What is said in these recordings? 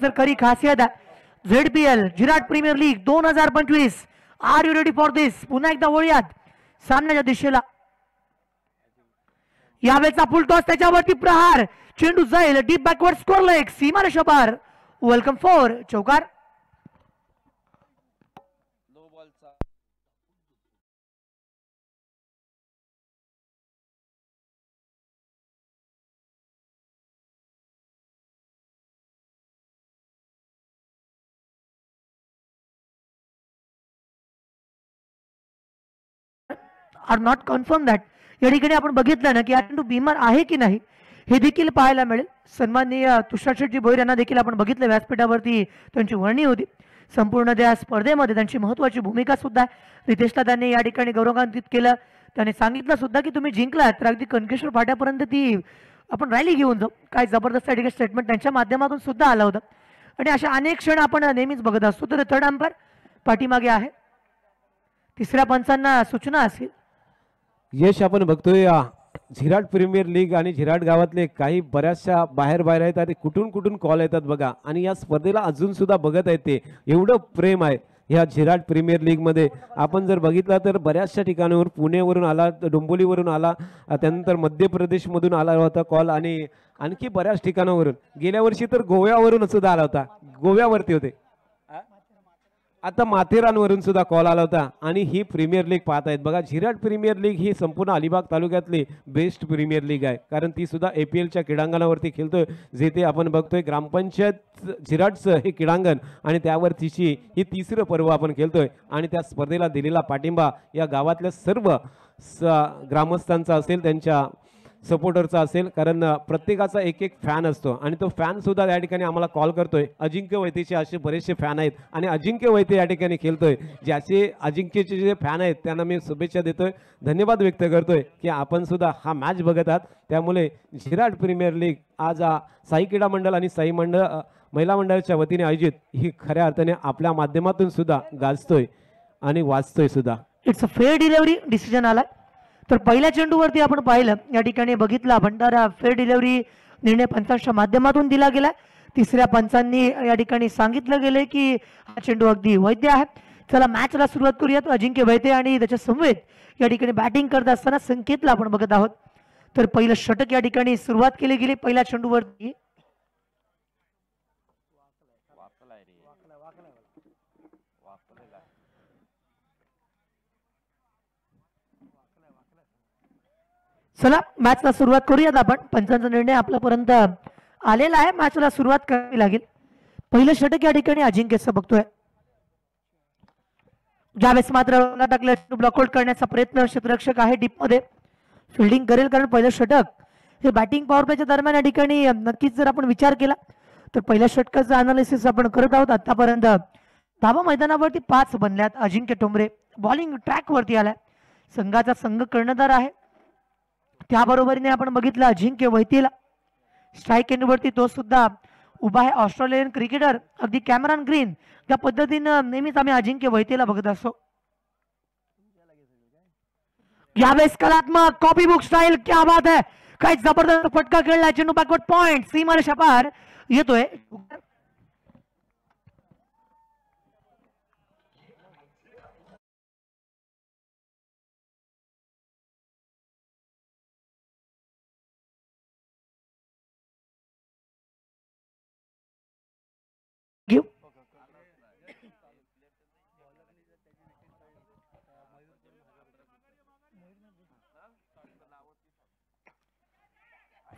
Sir खरी खासियत आहे ZPL जिराट premier league 2025. Are you ready for this? पुन्हा एकदा वळूयात सामन्याच्या दिशेला. यावेळेचा फुल टॉस त्याच्यावरती प्रहार, चेंडू जाईल डीप बॅकवर्ड स्कोर लेग, सीमारेषा पार. वेलकम फॉर चौकार. Are not confirm that. या ठिकाणी आपण बघितलं ना की हा चेंडू बिमार आहे की नाही हे देखील पाहायला मिळेल. सन्माननीय तुषार शेट्टी भोईर यांना देखील आपण बघितलं व्यासपीठावरती त्यांची वर्णी होती. संपूर्ण त्या स्पर्धेमध्ये त्यांची महत्वाची भूमिका सुद्धा आहे. रितेशला त्यांनी या ठिकाणी गौरवान्वित केलं. त्याने सांगितलं सुद्धा की तुम्ही जिंकलात तर अगदी कणकेश्वर फाट्यापर्यंत ती आपण रॅली घेऊन जाऊ. काय जबरदस्त या ठिकाणी स्टेटमेंट त्यांच्या माध्यमातून सुद्धा आलं होतं. आणि अशा अनेक क्षण आपण नेहमीच बघत असतो. तर थर्ड अंपायर पाठीमागे आहे. तिसऱ्या पंचांना सूचना असेल. यश आपण बघतोय झिराट प्रीमियर लीग आणि झिराट गावातले काही बऱ्याचशा बाहेर आहेत आणि कुठून कॉल येतात बघा. आणि या स्पर्धेला अजून सुद्धा बघत आहेत ते. एवढं प्रेम आहे ह्या झिराट प्रीमियर लीग मध्ये. आपण जर बघितलं तर बऱ्याचशा ठिकाणावर पुण्यावरून आला, डोंबिवलीवरून आला, त्यानंतर मध्य प्रदेशमधून आला होता कॉल आणि आणखी बऱ्याच ठिकाणावरून. गेल्या वर्षी तर गोव्यावरून सुद्धा आला होता, गोव्यावरती होते. आता माथेरानवरून सुद्धा कॉल आला होता. आणि ही प्रीमियर लीग पाहत आहेत बघा. झिराट प्रीमियर लीग ही संपूर्ण अलिबाग तालुक्यातली बेस्ट प्रीमियर लीग आहे. कारण ती सुद्धा APLच्या क्रीडांगणावरती खेळतोय. जेथे आपण बघतोय ग्रामपंचायत झिराटचं हे क्रीडांगण आणि त्यावरतीची ही तिसरं पर्व आपण खेळतोय. आणि त्या स्पर्धेला दिलेला पाठिंबा या गावातल्या सर्व ग्रामस्थांचा असेल, त्यांच्या सपोर्टरचा असेल. कारण प्रत्येकाचा एक फॅन असतो आणि तो फॅन सुद्धा या ठिकाणी आम्हाला कॉल करतोय. अजिंक्य वैतेचे असे बरेचसे फॅन आहेत आणि अजिंक्य वैते या ठिकाणी खेळतोय. ज्याचे अजिंक्यचे जे फॅन आहेत त्यांना मी शुभेच्छा देतोय, धन्यवाद व्यक्त करतोय की आपण सुद्धा हा मॅच बघत आहात. त्यामुळे झिराट प्रीमियर लीग आज साई क्रीडा मंडळ आणि साई महिला मंडळाच्या वतीने आयोजित ही खऱ्या अर्थाने आपल्या माध्यमातून सुद्धा गाजतोय आणि वाचतोय सुद्धा. It's a fair delivery decision आला. तर पहिल्या चेंडूवरती आपण पाहिलं या ठिकाणी बघितलं आपण तर फेअर डिलिव्हरी निर्णय पंचांच्या माध्यमातून दिला गेला. तिसऱ्या पंचांनी या ठिकाणी सांगितलं गेले की हा चेंडू अगदी वैध आहे. चला मॅचला सुरुवात करूयात. अजिंक्य वैते आणि त्याच्या समवेत या ठिकाणी बॅटिंग करत असताना संकेतला आपण बघत आहोत. तर पहिलं षटक या ठिकाणी सुरुवात केली गेली पहिल्या चेंडूवरती. चला मॅचला सुरुवात करूयात आपण. पंचांचा निर्णय आपल्यापर्यंत आलेला आहे. मॅचला सुरुवात करावी लागेल. पहिलं षटक या ठिकाणी अजिंक्यचं बघतोय. ज्यावेळेस मात्र टाकलं ब्लॉकआउट करण्याचा प्रयत्न क्षेत्ररक्षक आहे डीप मध्ये फिल्डिंग करेल. कारण पहिलं षटक हे बॅटिंग पॉवर प्लेच्या दरम्यान या ठिकाणी नक्कीच जर आपण विचार केला तर पहिल्या षटकाचं अनालिसिस आपण करत आहोत. आतापर्यंत धावा मैदानावरती 5 बनल्यात. अजिंक्य ठोंबरे बॉलिंग ट्रॅक वरती आलाय. संघाचा संघ कर्णधार आहे. त्याबरोबरीने आपण बघितलं अजिंक्य वैतेला स्ट्राईक एंडवरती तो सुद्धा उभा आहे. ऑस्ट्रेलियन क्रिकेटर अगदी कॅमेरॉन ग्रीन त्या पद्धतीनं नेहमीच आम्ही अजिंक्य वैतेला बघत असतो. यावेळेस कलात्मक कॉपी बुक स्टाईल क्या बात है. काही जबरदस्त फटका खेळला. चेंडू बॅकवर्ड पॉइंट सीमारेषा पार येतोय.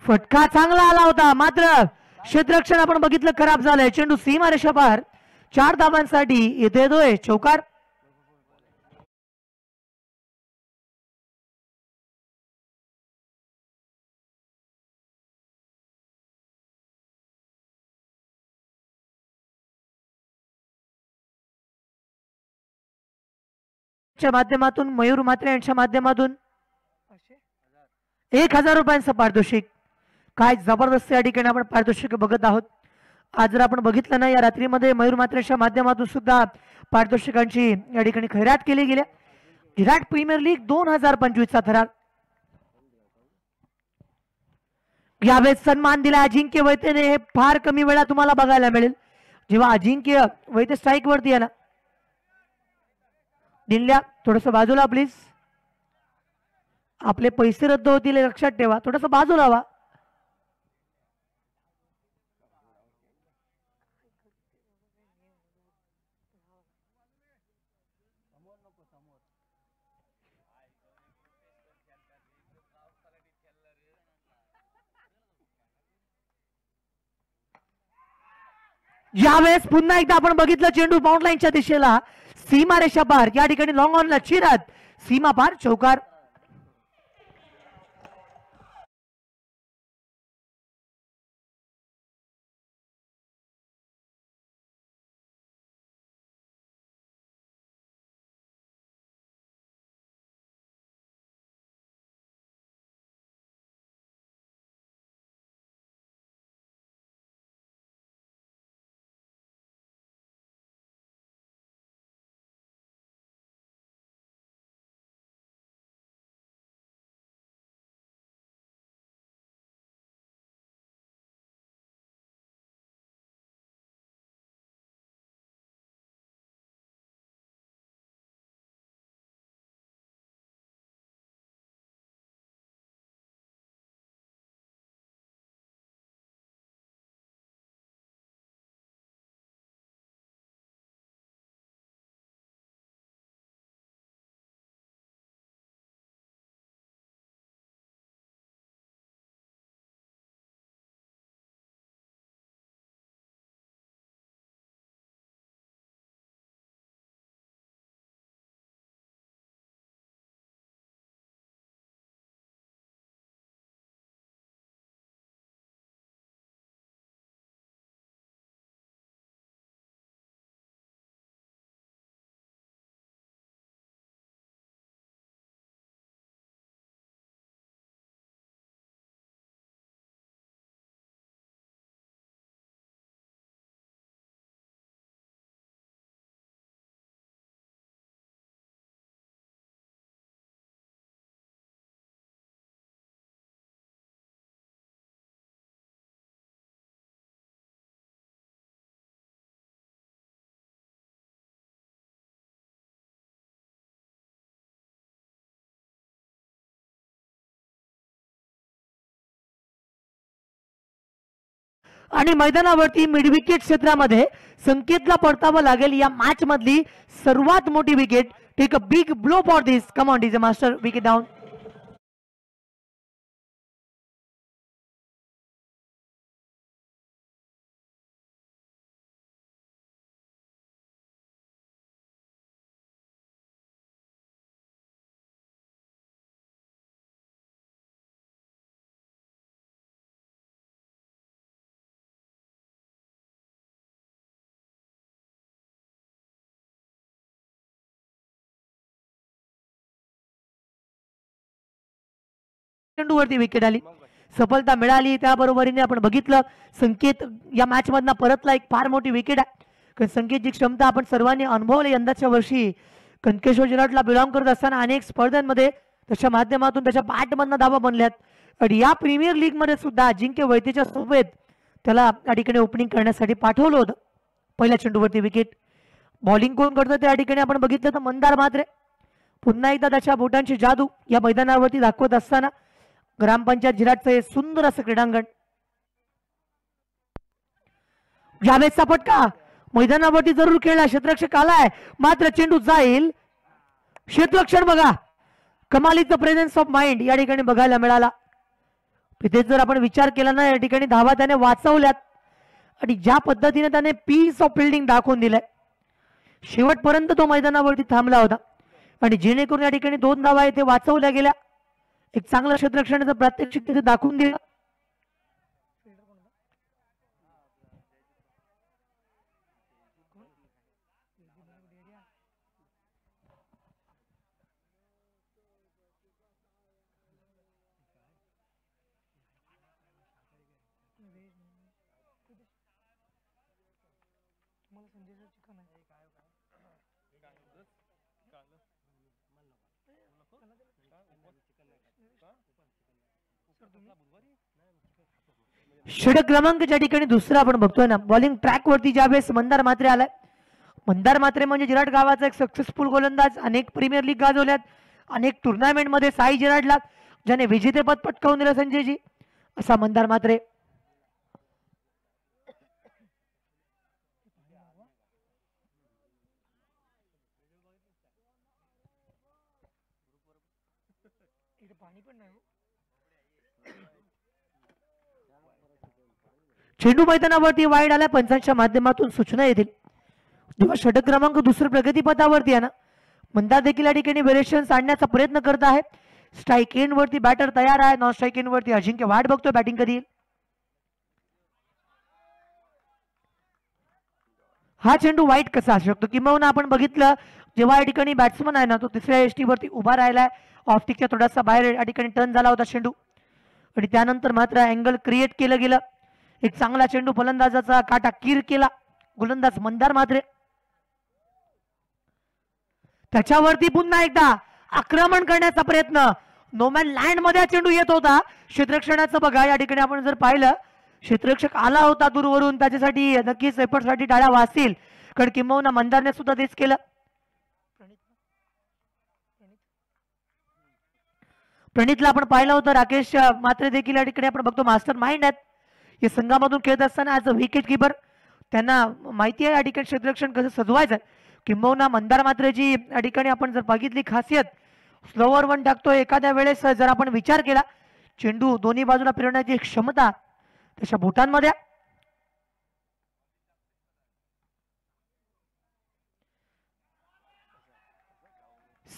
फटका चांगला आला होता मात्र क्षेत्ररक्षण आपण बघितलं खराब झालंय. चेंडू सीमारेषा पार 4 धावांसाठी येतोय चौकार. माध्यमातून मयूर म्हात्रे यांच्या माध्यमातून 1000 रुपयांचं पारितोषिक. काय जबरदस्त या ठिकाणी आपण पारितोषिक बघत आहोत. आज जर आपण बघितलं ना या रात्रीमध्ये मयूर म्हात्रेच्या माध्यमातून सुद्धा पारितोषिकांची या ठिकाणी खैरात केली गेली. विराट प्रीमियर लीग 2025 चा थरार. यावेळेस सन्मान दिला अजिंक्य वैतेने. हे फार कमी वेळा तुम्हाला बघायला मिळेल. जेव्हा अजिंक्य वैद्य स्ट्राईक वरती आहे ना, दिल्या थोडस बाजूला प्लीज, आपले पैसे रद्द होतील लक्षात ठेवा, थोडस बाजूला व्हा. यावेळेस पुन्हा एकदा आपण बघितलं चेंडू बाउंड लाईनच्या दिशेला, सीमा रेषा पार, या ठिकाणी लॉंग ऑनला चिरत सीमा पार चौकार. आणि मैदानावरती मिड विकेट क्षेत्रामध्ये संकेतला परतावं लागेल या मॅच मधली सर्वात मोठी wicket. Take a big blow for this. Come on DJ master, wicket down. चेंडूवरती विकेट आली, सफलता मिळाली. त्याबरोबरीने आपण बघितलं संकेत या मॅच मधनं परतला, एक फार मोठी विकेट आहे. कारण संकेतची क्षमता आपण सर्वांनी अनुभवली. यंदाच्या वर्षी कनकेश्वर जिल्ह्याला बिलॉंग करत असताना अनेक स्पर्धांमध्ये त्याच्या माध्यमातून त्याच्या बॅटमधनं धावा बनल्यात. आणि या प्रीमियर लीग मध्ये सुद्धा अजिंक्य वैद्यच्या सोबत त्याला या ठिकाणी ओपनिंग करण्यासाठी पाठवलं होतं. पहिल्या चेंडूवरती विकेट. बॉलिंग कोण करतं त्या ठिकाणी आपण बघितलं तर मंदार म्हात्रे पुन्हा एकदा त्याच्या बोटांची जादू या मैदानावरती दाखवत असताना ग्रामपंचायत झिराटचं हे सुंदर असं क्रीडांगण. यावेळेसचा फटका मैदानावरती जरूर खेळला, क्षेत्ररक्षक आलाय मात्र चेंडू जाईल. क्षेत्ररक्षण बघा, कमालीचं प्रेझेन्स ऑफ माइंड या ठिकाणी बघायला मिळाला. तिथे जर आपण विचार केला ना, या ठिकाणी धावा त्याने वाचवल्यात आणि ज्या पद्धतीने त्याने पीस ऑफ फिल्डिंग दाखवून दिलाय, शेवटपर्यंत तो मैदानावरती थांबला होता आणि जेणेकरून या ठिकाणी 2 धावा इथे वाचवल्या गेल्या. एक चांगलं क्षेत्ररक्षणाचं प्रात्यक्षिक तिथे दाखवून दिलं. षटक क्रमांक ज्या ठिकाणी दुसरा आपण बघतोय ना, बॉलिंग ट्रॅक वरती ज्यावेळेस मंदार म्हात्रे आलाय. मंदार म्हात्रे म्हणजे जिराट गावाचा एक सक्सेसफुल गोलंदाज, अनेक प्रीमियर लीग गाजवल्यात, अनेक टुर्नामेंट मध्ये साई जिराटला ज्याने विजेतेपद पटकावून दिलं संजयजी, असा मंदार म्हात्रे. चेंडू मैदानावरती वाईड आला, पंचांच्या माध्यमातून सूचना येतील. जेव्हा षटक क्रमांक दुसरं प्रगतीपथावरती आहे ना, मंदार देखील या ठिकाणी व्हेरिएशन्स आणण्याचा प्रयत्न करत आहे. स्ट्राईक एंड वरती बॅटर तयार आहे, नॉन स्ट्राईक एंड वरती अजिंक्य वाट बघतोय बॅटिंग कधी. हा चेंडू वाईट कसा असू शकतो, किंबहुना आपण बघितलं जेव्हा या ठिकाणी बॅट्समन आहे ना, तो तिसऱ्या एसटी वरती उभा राहिलाय, ऑफ टिकच्या थोडासा बाहेर या ठिकाणी टर्न झाला होता चेंडू, आणि त्यानंतर मात्र अँगल क्रिएट केलं गेलं. एक चांगला चेंडू फलंदाजाचा काटा कीर केला गोलंदाज मंदार म्हात्रे. त्याच्यावरती पुन्हा एकदा आक्रमण करण्याचा प्रयत्न, नोमॅन लँड मध्ये चेंडू येत होता. क्षेत्ररक्षणाचं बघा या ठिकाणी आपण जर पाहिलं, क्षेत्ररक्षक आला होता दूरवरून, त्याच्यासाठी नक्कीच एफर्टसाठी टाळ्या वाजतील, कारण किंबहुना मंदारने सुद्धा तेच केलं. प्रणितला आपण पाहिलं होतं, राकेश म्हात्रे देखील या ठिकाणी आपण बघतो मास्टर माइंड आहेत या संघामधून खेळत असताना ऍज अ विकेट किपर. त्यांना माहिती आहे या ठिकाणी क्षेत्ररक्षण कसं सजवायचं. किंबहुना मंदार म्हात्रेची या ठिकाणी आपण जर बघितली खासियत, स्लोवर वन टाकतोय, एखाद्या वेळेस जर आपण विचार केला चेंडू दोन्ही बाजूला फिरवण्याची क्षमता त्याच्या बोटांमध्ये.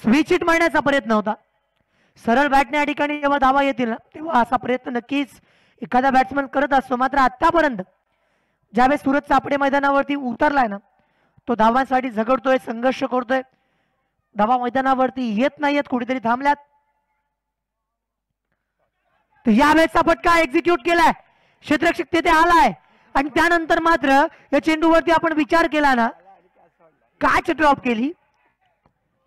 स्विच हिट मारण्याचा प्रयत्न होता, सरळ बॅटने या ठिकाणी जेव्हा धावा येतील ना तेव्हा असा प्रयत्न नक्कीच एखादा बॅट्समन करत असतो. मात्र आतापर्यंत ज्यावेळेस सूरज चापडे मैदानावरती उतरलाय ना, तो धावांसाठी झगडतोय, संघर्ष करतोय, धावा मैदानावरती येत नाहीयेत, कुठेतरी थांबल्यात. तर यावेळेसचा फटका एक्झिक्यूट केलाय, क्षेत्ररक्षक तेथे आलाय, आणि त्यानंतर मात्र या चेंडूवरती आपण विचार केला ना, कॅच ड्रॉप केली.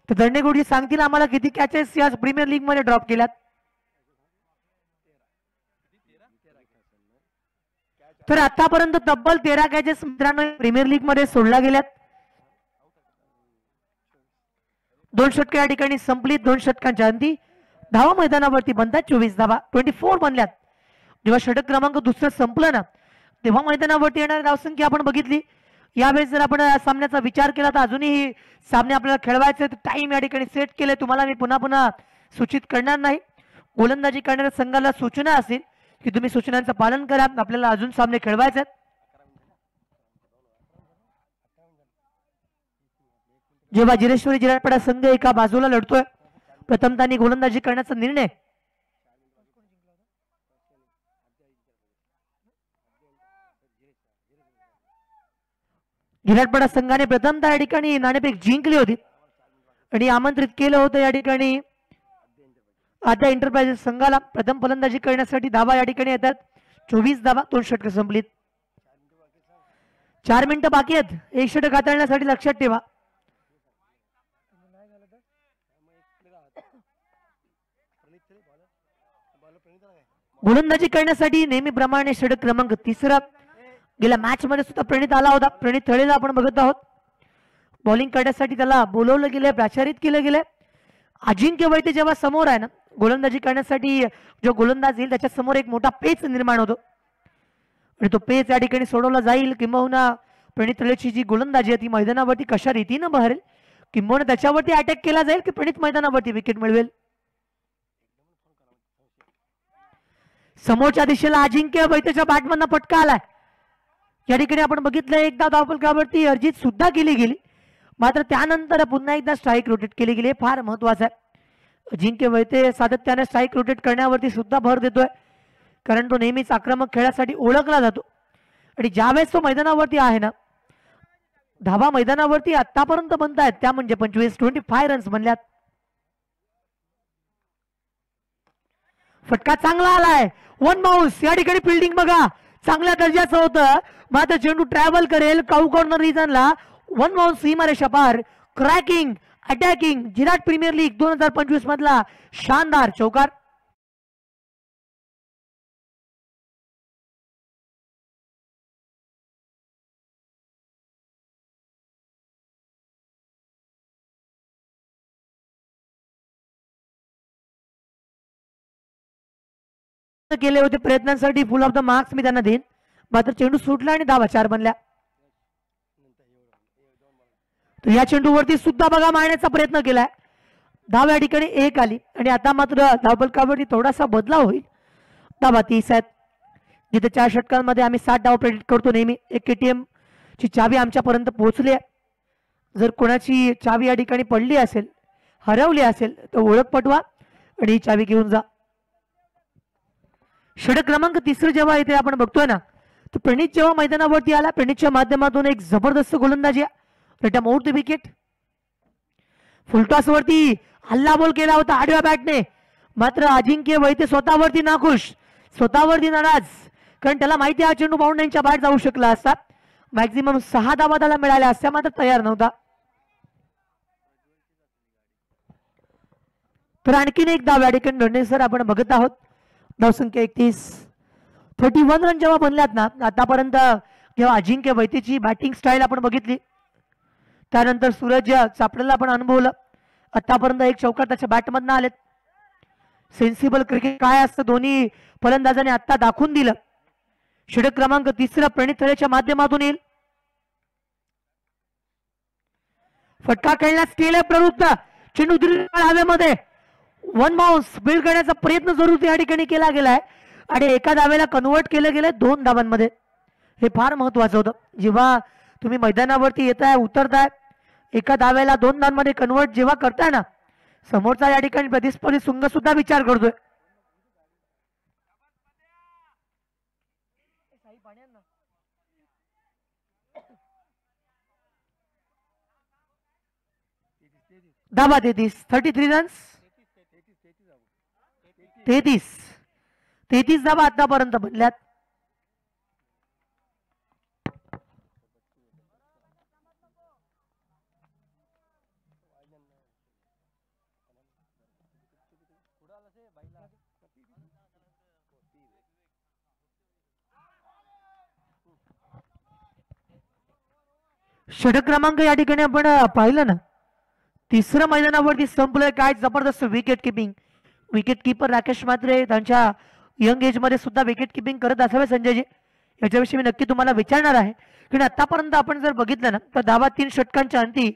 तर दंडेगुडी सांगतील आम्हाला किती कॅचेस या प्रीमियर लीग मध्ये ड्रॉप केल्यात. तर आतापर्यंत तब्बल 13 कॅचेस मित्रांनो प्रीमियर लीग मध्ये सोडल्या गेल्यात. 2 षटके या ठिकाणी संपली, 2 षटकांच्या अंती धावा मैदानावरती बनतात 24 धावा, 24 बनल्यात. जेव्हा षटक क्रमांक दुसरं संपलं ना, तेव्हा मैदानावरती येणारी धावसंख्या आपण बघितली. यावेळेस जर आपण सामन्याचा विचार केला तर अजूनही सामने आपल्याला खेळवायचे, टाइम या ठिकाणी सेट केले. तुम्हाला मी पुन्हा पुन्हा सूचित करणार नाही. गोलंदाजी करणाऱ्या संघाला सूचना असेल की तुम्ही सूचनांचं पालन करा, आपल्याला अजून सामने खेळवायचे आहेत. जेव्हा जिरेश्वरी जिराटपाडा संघ एका बाजूला लढतोय, प्रथमतः गोलंदाजी करण्याचा निर्णय जिराटपाडा संघाने प्रथमतः या ठिकाणी नाणेफेक जिंकली होती आणि आमंत्रित केलं होतं या ठिकाणी आद्या एंटरप्राइजेस संघाला. प्रथम फलंदाजी करण्यासाठी धावा या ठिकाणी येतात 24 धावा, 2 षटकं संपलीत. 4 मिनिटं बाकी आहेत, 1 षटक हाताळण्यासाठी लक्षात ठेवा. गोलंदाजी करण्यासाठी नेहमीप्रमाणे षटक क्रमांक 3 गेल्या मॅच मध्ये सुद्धा प्रणित आला होता. प्रणित थळेला आपण बघत आहोत. बॉलिंग करण्यासाठी त्याला बोलवलं गेलंय, प्राचारित केलं गेलंय. अजिंक्य वैद्य जेव्हा समोर आहे ना, गोलंदाजी करण्यासाठी जो गोलंदाज येईल त्याच्या समोर एक मोठा पेच निर्माण होतो आणि तो पेच या ठिकाणी सोडवला जाईल. किंबहुना प्रणित थळेची जी गोलंदाजी आहे ती मैदानावरती कशा रीतीनं बहरेल, किंबहुना त्याच्यावरती अटॅक केला जाईल की प्रणित मैदानावरती विकेट मिळवेल. समोरच्या दिशेला अजिंक्य वैद्यच्या बॅटमधनं फटका आलाय. या ठिकाणी आपण बघितलं एकदा धावफलकावरती अर्जित सुद्धा केली गेली, मात्र त्यानंतर पुन्हा एकदा स्ट्राईक रोटेट केली गेली. फार महत्वाचं आहे. अजिंक्य वैद्य सातत्याने स्ट्राईक रोटेट करण्यावरती सुद्धा भर देतोय, कारण तो नेहमीच आक्रमक खेळासाठी ओळखला जातो. आणि ज्यावेळेस तो मैदानावरती आहे ना, धावा मैदानावरती आतापर्यंत बनतायत त्या म्हणजे 25 रन्स बनल्यात. फटका चांगला आलाय, 1 बाउन्स. या ठिकाणी फिल्डिंग बघा चांगल्या दर्जाचं होतं, मात्र चेंडू ट्रॅव्हल करेल काऊ कॉर्नर रिजनला. 1 बाउन्स सीमारेषा पार. क्रॅकिंग अटॅकिंग जिराट प्रीमियर लीग 2025 मधला शानदार चौकार. केले होते प्रयत्नांसाठी फुल ऑफ द मार्क्स मी त्यांना देईन. मात्र चेंडू सुटला आणि धावा 4 बनल्या. तर या चेंडूवरती सुद्धा बघा मारण्याचा प्रयत्न केलाय. धाव या ठिकाणी 1 आली आणि आता मात्र धावफलकावरती थोडासा बदलाव होईल. धावा 30 आहेत. जिथे 4 षटकांमध्ये आम्ही 60 धाव प्रेडिक्ट करतो नेहमी. एक KTM ची चावी आमच्यापर्यंत पोहोचली आहे. जर कोणाची चावी या ठिकाणी पडली असेल, हरवली असेल, तर ओळख पटवा आणि ही चावी घेऊन जा. षटक क्रमांक 3 जेव्हा इथे आपण बघतोय ना, तर प्रणित जेव्हा मैदानावरती आला, प्रणितच्या माध्यमातून एक जबरदस्त गोलंदाजी, return out the wicket. Full toss वरती हल्ला बॉल केला होता आडव्या बॅटने. मात्र अजिंक्य वैते स्वतःवरती नाखुश, स्वतःवरती नाराज, कारण त्याला माहिती हा चेंडू बाउंड्रीच्या बाहेर जाऊ शकला असता. मॅक्झिमम 6 धावा त्याला मिळाल्या असत्या, मात्र तयार नव्हता. तर आणखीन एक धाव या ठिकाणी रणेसर आपण बघत आहोत. धावसंख्या 31 रन जेव्हा बनल्यात ना आतापर्यंत, जेव्हा अजिंक्य वैतेची बॅटिंग स्टाईल आपण बघितली, त्यानंतर सूरज चापडेला आपण अनुभवलं. आतापर्यंत एक चौकार त्याच्या बॅटमधनं आलेत. सेन्सिबल क्रिकेट काय असतं दोन्ही फलंदाजांनी आता दाखवून दिलं. षटक क्रमांक 3 प्रणित थळेच्या माध्यमातून येईल. फटका खेळण्यास केले प्रवृत्त, चेंडू दीर्घ हवेमध्ये, 1 बाउन्स बिल्ड करण्याचा प्रयत्न जरूर या ठिकाणी केला गेलाय आणि एका धावेला कन्वर्ट केलं गेलंय 2 धावांमध्ये. हे फार महत्वाचं होतं. जेव्हा तुम्ही मैदानावरती येताय, उतरताय, एका धावेला 2 धावांमध्ये कन्वर्ट जेव्हा करताय ना, समोरचा या ठिकाणी प्रतिस्पर्धी संघ सुद्धा विचार करतोय. धावा 33 रन्स, 33 धावा आतापर्यंत बनल्यात. षटक क्रमांक या ठिकाणी आपण पाहिलं ना, 3रं मैदानावरती संपलंय. काय जबरदस्त wicket keeping. Wicket keeper Rakesh Mhatre त्यांच्या यंग एज मध्ये सुद्धा विकेट किपिंग करत असावे संजयजी, याच्याविषयी मी नक्की तुम्हाला विचारणार आहे. कारण आतापर्यंत आपण जर बघितलं ना, तर धावा 3 षटकांच्या अंती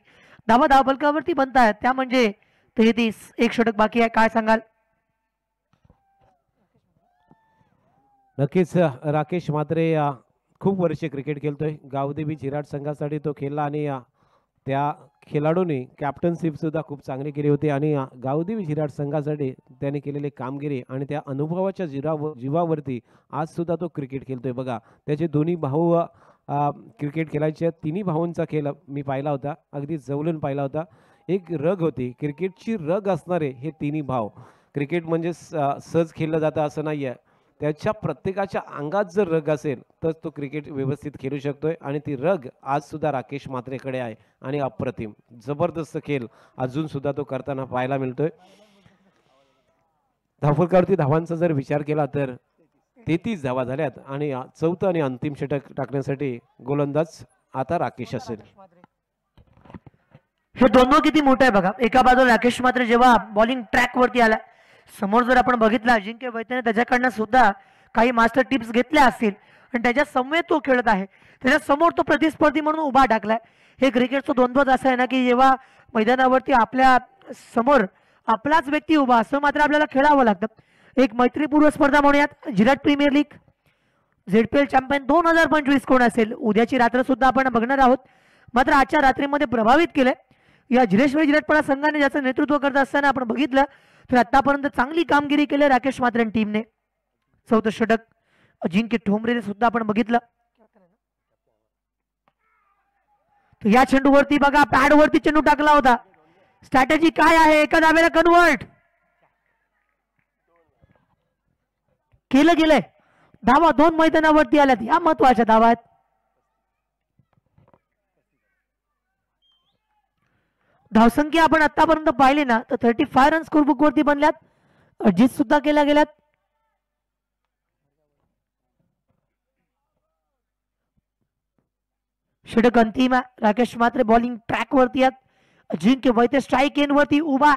धावा धावफलकावरती बनतायत, त्या म्हणजे 33. एक षटक बाकी आहे. काय सांगाल? नक्कीच राकेश म्हात्रे खूप वर्षे क्रिकेट खेळतोय. गावदेवी झिराड संघासाठी तो खेळला आणि त्या खेळाडूंनी कॅप्टनशिप सुद्धा खूप चांगली केली होती आणि गावदेवी झिराड संघासाठी त्याने केलेली कामगिरी आणि त्या अनुभवाच्या जीवावरती आज सुद्धा तो क्रिकेट खेळतोय. बघा, त्याचे दोन्ही भाऊ क्रिकेट खेळायचे. तिन्ही भाऊंचा खेळ मी पाहिला होता, अगदी जवळून पाहिला होता. एक रग होती, क्रिकेटची रग असणारे हे तिन्ही भाव. क्रिकेट म्हणजे सहज खेळलं जातं असं नाही आहे. त्याच्या प्रत्येकाच्या अंगात जर रग असेल तर तो क्रिकेट व्यवस्थित खेळू शकतोय आणि ती रग आज सुद्धा राकेश म्हात्रेकडे आहे आणि अप्रतिम जबरदस्त खेळ अजून सुद्धा तो करताना पाहायला मिळतोय. धावफलकावरती धावांचा जर विचार केला तर 33 धावा झाल्यात आणि 4थं आणि अंतिम षटक टाकण्यासाठी गोलंदाज आता राकेश असेल. हे दोनों किती मोठं आहे बघा. एका बाजूला राकेश म्हात्रे जेव्हा बॉलिंग ट्रॅक वरती आला, समोर जर आपण बघितलं अजिंक्य वैद्यने त्याच्याकडनं सुद्धा काही मास्टर टिप्स घेतल्या असतील आणि त्याच्या समवेत तो खेळत आहे. त्याच्या समोर तो प्रतिस्पर्धी म्हणून उभा टाकलाय. हे क्रिकेटचं द्वंद्वच असं आहे ना, की जेव्हा मैदानावरती आपल्या समोर आपलाच व्यक्ती उभा असतो, मात्र आपल्याला खेळावं लागतं. एक मैत्रीपूर्व स्पर्धा म्हणूयात. Zirad premier league ZPL champion 2025 कोण असेल, उद्याची रात्र सुद्धा आपण बघणार आहोत. मात्र आजच्या रात्रीमध्ये प्रभावित केलंय या जिरेश्वरी झिराडपाडा संघाने, ज्याचं नेतृत्व करत असताना आपण बघितलं तर आतापर्यंत चांगली कामगिरी केली राकेश म्हात्रे टीमने. 4थं षटक अजिंक्य ठोंबरेने सुद्धा आपण बघितलं. या चेंडूवरती बघा, पॅडवरती चेंडू टाकला होता. स्ट्रॅटेजी काय आहे? एका धावेला कन्वर्ट केलं गेलंय. धावा 2 मैदानावरती आल्यात, या महत्वाच्या धावा आहेत. धावसंख्या आपण आतापर्यंत पाहिली ना, तर 35 रन स्कोरबुक वरती बनल्यात. अजित सुद्धा केल्या गेल्यात. षटक अंतिम आहे. राकेश म्हात्रे बॉलिंग ट्रॅक वरती आहेत. अजिंक्य वैद्य स्ट्राईक एंड वरती उभा.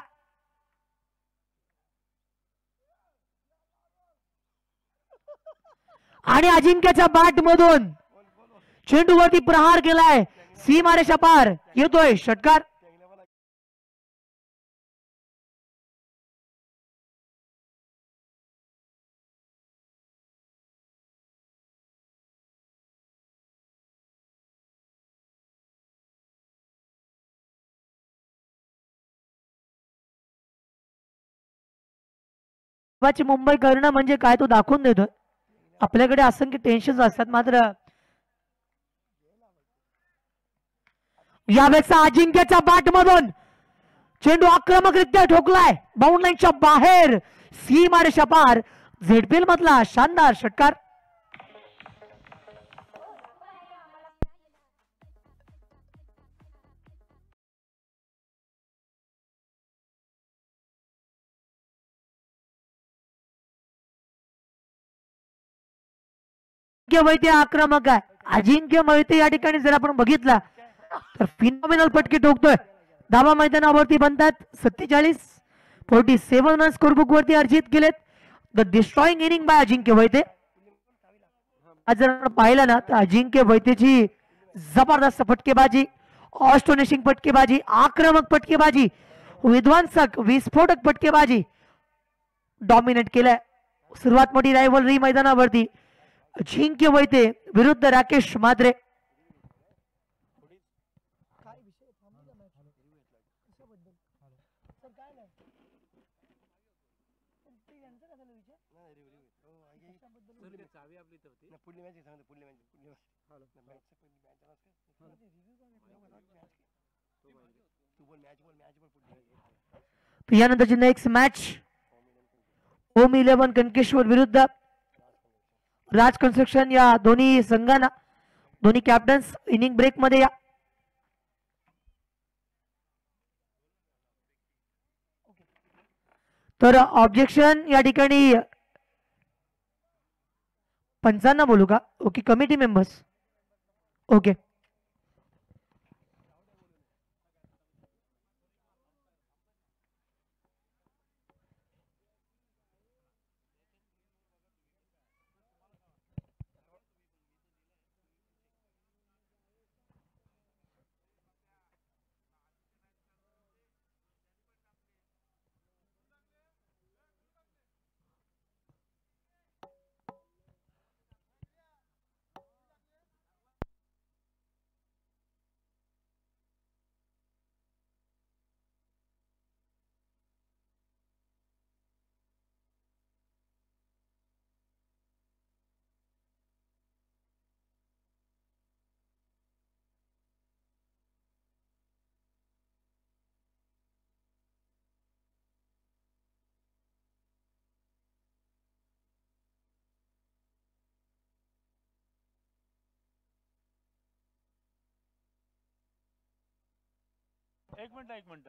आणि अजिंक्यच्या बॅट मधून चेंडूवरती प्रहार केलाय, सीमारेषा पार येतोय षटकार. मुंबई करणं म्हणजे काय तो दाखवून देतोय. आपल्याकडे असंख्य टेन्शन असतात, मात्र यावेळेचा अजिंक्यच्या बॅट मधून चेंडू आक्रमकरित्या ठोकलाय, बाउंड लाईनच्या बाहेर, सीमारेषा पार. झेडपीएल मधला शानदार षटकार. अजिंक्य मोहिते आक्रमक आहे. अजिंक्य मोहिते या ठिकाणी जर आपण बघितला तर फिनॉमिनल फटके ठोकतोय. धावा मैदानावरती बनतात 47 रन स्कोरबुक वरती अर्जित केलेत. द डिस्ट्रॉइंग इनिंग बाय अजिंक्य मोहिते. आज जर आपण पाहिलं ना तर अजिंक्य मोहितेची जबरदस्त फटकेबाजी, ऑस्टोनिशिंग फटकेबाजी, आक्रमक फटकेबाजी, विध्वंसक विस्फोटक फटकेबाजी डॉमिनेट केलाय. सुरुवात मोठी रायव्हलरी मैदानावरती अजिंक्य मोहिते विरुद्ध राकेश मात्रे. यानंतरची नेक्स्ट मॅच ओम 11 कनकेश्वर विरुद्ध राज कन्स्ट्रक्शन. या दोन्ही संघांना, दोन्ही कॅप्टन्स इनिंग ब्रेक मध्ये या. तर ऑब्जेक्शन या ठिकाणी पंचांना बोलू का? Okay, committee members. ओके. एक मिनिट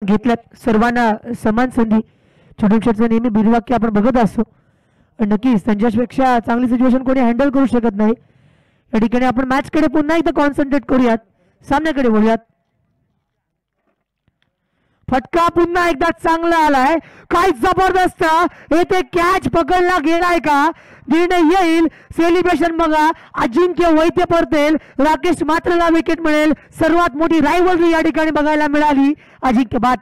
घेतल्यात सर्वांना समान संधी. छोटू शेटचं नेहमी बिरवाक्य आपण बघत असतो. नक्कीच त्यांच्यापेक्षा चांगली सिच्युएशन कोणी हँडल करू शकत नाही. या ठिकाणी आपण मॅच कडे पुन्हा एकदा कॉन्सन्ट्रेट करूयात, सामन्याकडे वळूयात. फटका पुन्हा एकदा चांगला आलाय, काय जबरदस्त येथे कॅच पकडला गेलाय का, निर्णय येईल. सेलिब्रेशन बघा, अजिंक्य वैद्य परतेल, राकेश मात्रला विकेट मिळेल. सर्वात मोठी रायव्हलरी या ठिकाणी बघायला मिळाली. अजिंक्य बाद.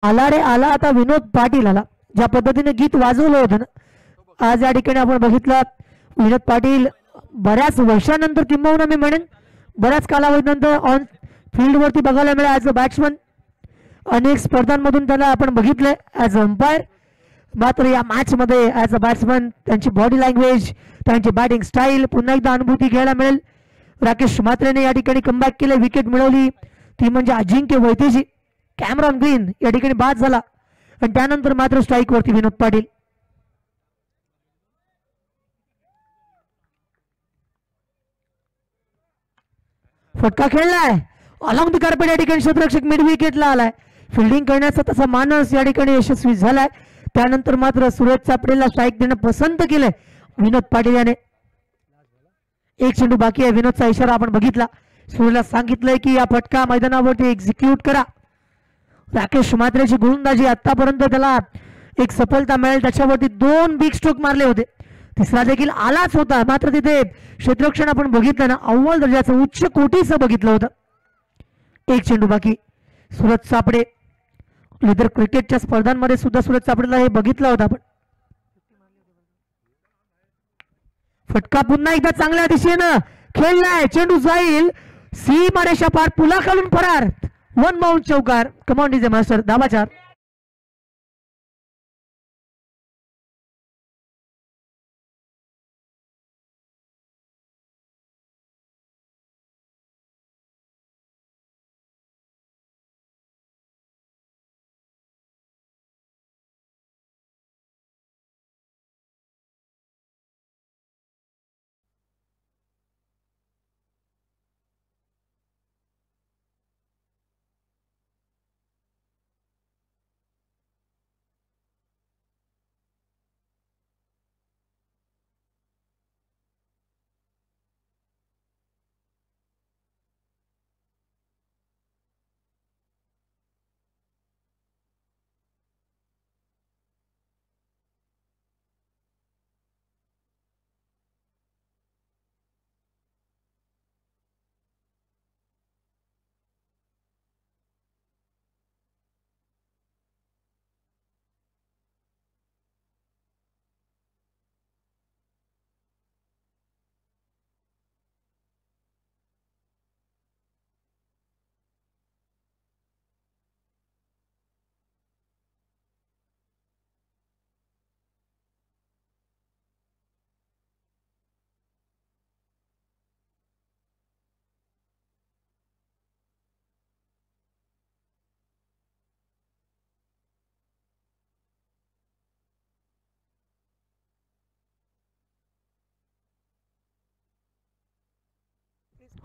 आला रे आला आता विनोद पाटील आला. ज्या पद्धतीने गीत वाजवलं होतं ना आज या ठिकाणी आपण बघितलं, विनोद पाटील बऱ्याच वर्षानंतर किंबहुना मी म्हणेन बऱ्याच कालावधीनंतर ऑन फील्ड वरती बघायला मिळाला ॲज अ बॅट्समन. अनेक स्पर्धांमधून त्याला आपण बघितलंय ॲज अ अंपायर. मात्र या मॅच मध्ये ॲज अ बॅट्समन त्यांची बॉडी लँग्वेज, त्यांची बॅटिंग स्टाईल पुन्हा एकदा अनुभूती घ्यायला मिळेल. राकेश मात्रेने या ठिकाणी कमबॅक केले, विकेट मिळवली, ती म्हणजे अजिंक्य वैद्यजी. कॅमरॉन ग्रीन या ठिकाणी बाद झाला आणि त्यानंतर मात्र स्ट्राईक वरती विनोद पाटील. फटका खेळलाय अलॉंग द कार्पेट. या ठिकाणी क्षेत्ररक्षक मिड विकेटला आलाय. फिल्डिंग करण्याचा तसा मानस या ठिकाणी यशस्वी झालाय. त्यानंतर मात्र सूरज चापडेला स्ट्राईक देणं पसंत केलंय विनोद पाटील याने. एक चेंडू बाकी आहे. विनोदचा इशारा आपण बघितला, सूर्यला सांगितलंय की या फटका मैदानावरती एक्झिक्यूट करा. राकेश मात्रेची गोलंदाजी आतापर्यंत त्याला एक सफलता मिळेल, त्याच्यावरती 2 बिग स्ट्रोक मारले होते, तिसरा देखील आलाच होता. मात्र तिथे क्षेत्ररक्षण आपण बघितलं ना अव्वल दर्जाचं उच्च कोटीचं बघितलं होतं. एक चेंडू बाकी. सूरज चापडे इतर क्रिकेटच्या स्पर्धांमध्ये सुद्धा सूरज चापडेला हे बघितलं होतं आपण. फटका पुन्हा एकदा चांगल्या दिशेनं खेळलाय, चेंडू जाईल सीमारेषा पार, पुलाखालून फरार. 1 बाउंड चौकार. कमॉन डीजे मास्टर, धावा 4.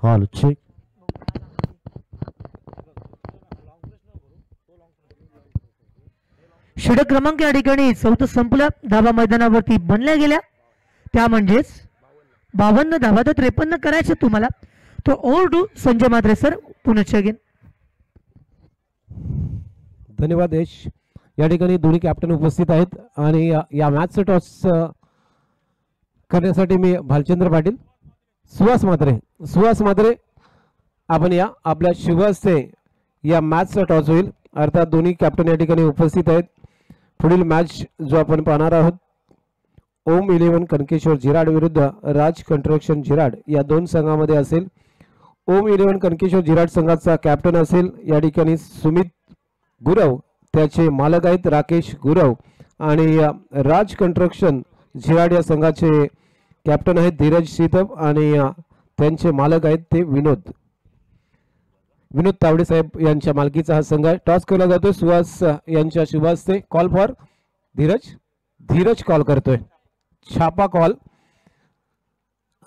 Hall check. षटक क्रमांक या ठिकाणी 4 संपलं. धावा मैदानावरती बनल्या गेल्या, त्या म्हणजेच 52 धावा. तर 53 करायचे तुम्हाला. तो over to Sanjay Matre sir, पुनश्च अगेन. धन्यवाद यश. या ठिकाणी दोन्ही कॅप्टन उपस्थित आहेत आणि या मॅचचं टॉस करण्यासाठी मी भालचंद्र पाटील, सुहास मात्रे आपण या आपल्या शुभ हस्ते या मॅचचा टॉस होईल. अर्थात दोन्ही कॅप्टन या ठिकाणी उपस्थित आहेत. पुढील मॅच जो आपण पाहणार आहोत ओम 11 कनकेश्वर झिराड विरुद्ध राज कंस्ट्रक्शन झिराड या 2 संघामध्ये असेल. ओम इलेव्हन कणकेश्वर झिराड संघाचा कॅप्टन असेल या ठिकाणी सुमित गुरव, त्याचे मालक आहेत राकेश गुरव, आणि राज कंस्ट्रक्शन झिराड या संघाचे कॅप्टन आहेत धीरज सीतप, आणि त्यांचे मालक आहेत ते विनोद तावडे साहेब यांच्या मालकीचा हा संघ आहे. टॉस केला जातोय सुहास यांच्या शुभ हस्ते. कॉल फॉर धीरज कॉल करतोय, छापा कॉल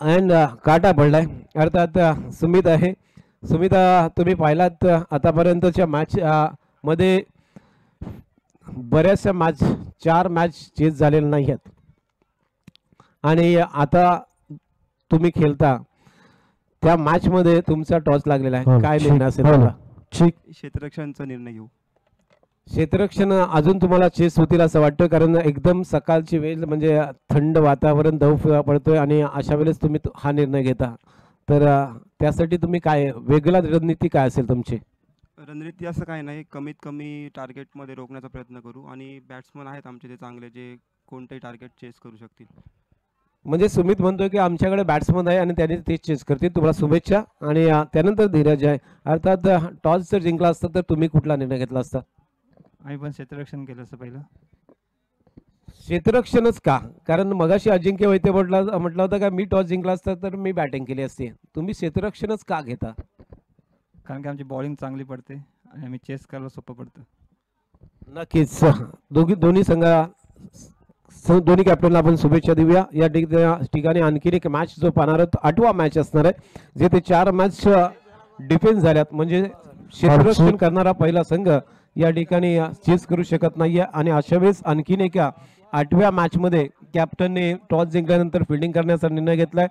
अँड काटा पडलाय. अर्थात सुमित आहे. सुमिता, तुम्ही पाहिलात आतापर्यंतच्या मॅच मध्ये बऱ्याचशा 4 मॅच चेस झालेल्या नाही आहेत, आणि आता तुम्ही खेळता त्या मॅच मध्ये तुमचा टॉस लागलेला आहे. काय निर्णय असेल? क्षेत्ररक्षणचा निर्णय घेऊ. क्षेत्ररक्षण अजून तुम्हाला चेस होतील असं वाटतं, कारण एकदम सकाळची वेळ म्हणजे थंड वातावरण, दव पडतोय, आणि अशा वेळेस तुम्ही हा निर्णय घेता, तर त्यासाठी तुम्ही काय वेगळा रणनीती काय असेल तुमची? रणनीती असं काय नाही, कमीत कमी टार्गेटमध्ये रोखण्याचा प्रयत्न करू, आणि बॅट्समन आहेत आमचे ते चांगले जे कोणतेही टार्गेट चेस करू शकतील. म्हणजे सुमित म्हणतोय की आमच्याकडे बॅट्समन आहे आणि त्याने तेच चेस करतील. तुम्हाला शुभेच्छा. आणि त्यानंतर धीरज आहे. अर्थात टॉस जर जिंकला असता तर तुम्ही कुठला निर्णय घेतला असता? आम्ही पण क्षेत्ररक्षण केलं असं पहिलं. क्षेत्ररक्षणच का? कारण मगाशी अजिंक्य वैद्य म्हटलं होतं का मी टॉस जिंकला असता तर मी बॅटिंग केली असती. तुम्ही क्षेत्ररक्षणच का घेता? कारण की आमची बॉलिंग चांगली पडते आणि आम्ही चेस करायला सोपं पडतं. नक्कीच. दोन्ही कॅप्टनला आपण शुभेच्छा देऊया. या ठिकाणी आणखीन एक मॅच जो पाहणार आहोत, 8वा मॅच असणार आहे, जिथे 4 मॅच डिफेन्स झाल्यात. म्हणजे क्षेत्ररक्षण करणारा पहिला संघ या ठिकाणी चेस करू शकत नाहीये, आणि अशा वेळेस आणखीन एका 8व्या मॅच मध्ये कॅप्टनने टॉस जिंकल्यानंतर फिल्डिंग करण्याचा निर्णय घेतलाय,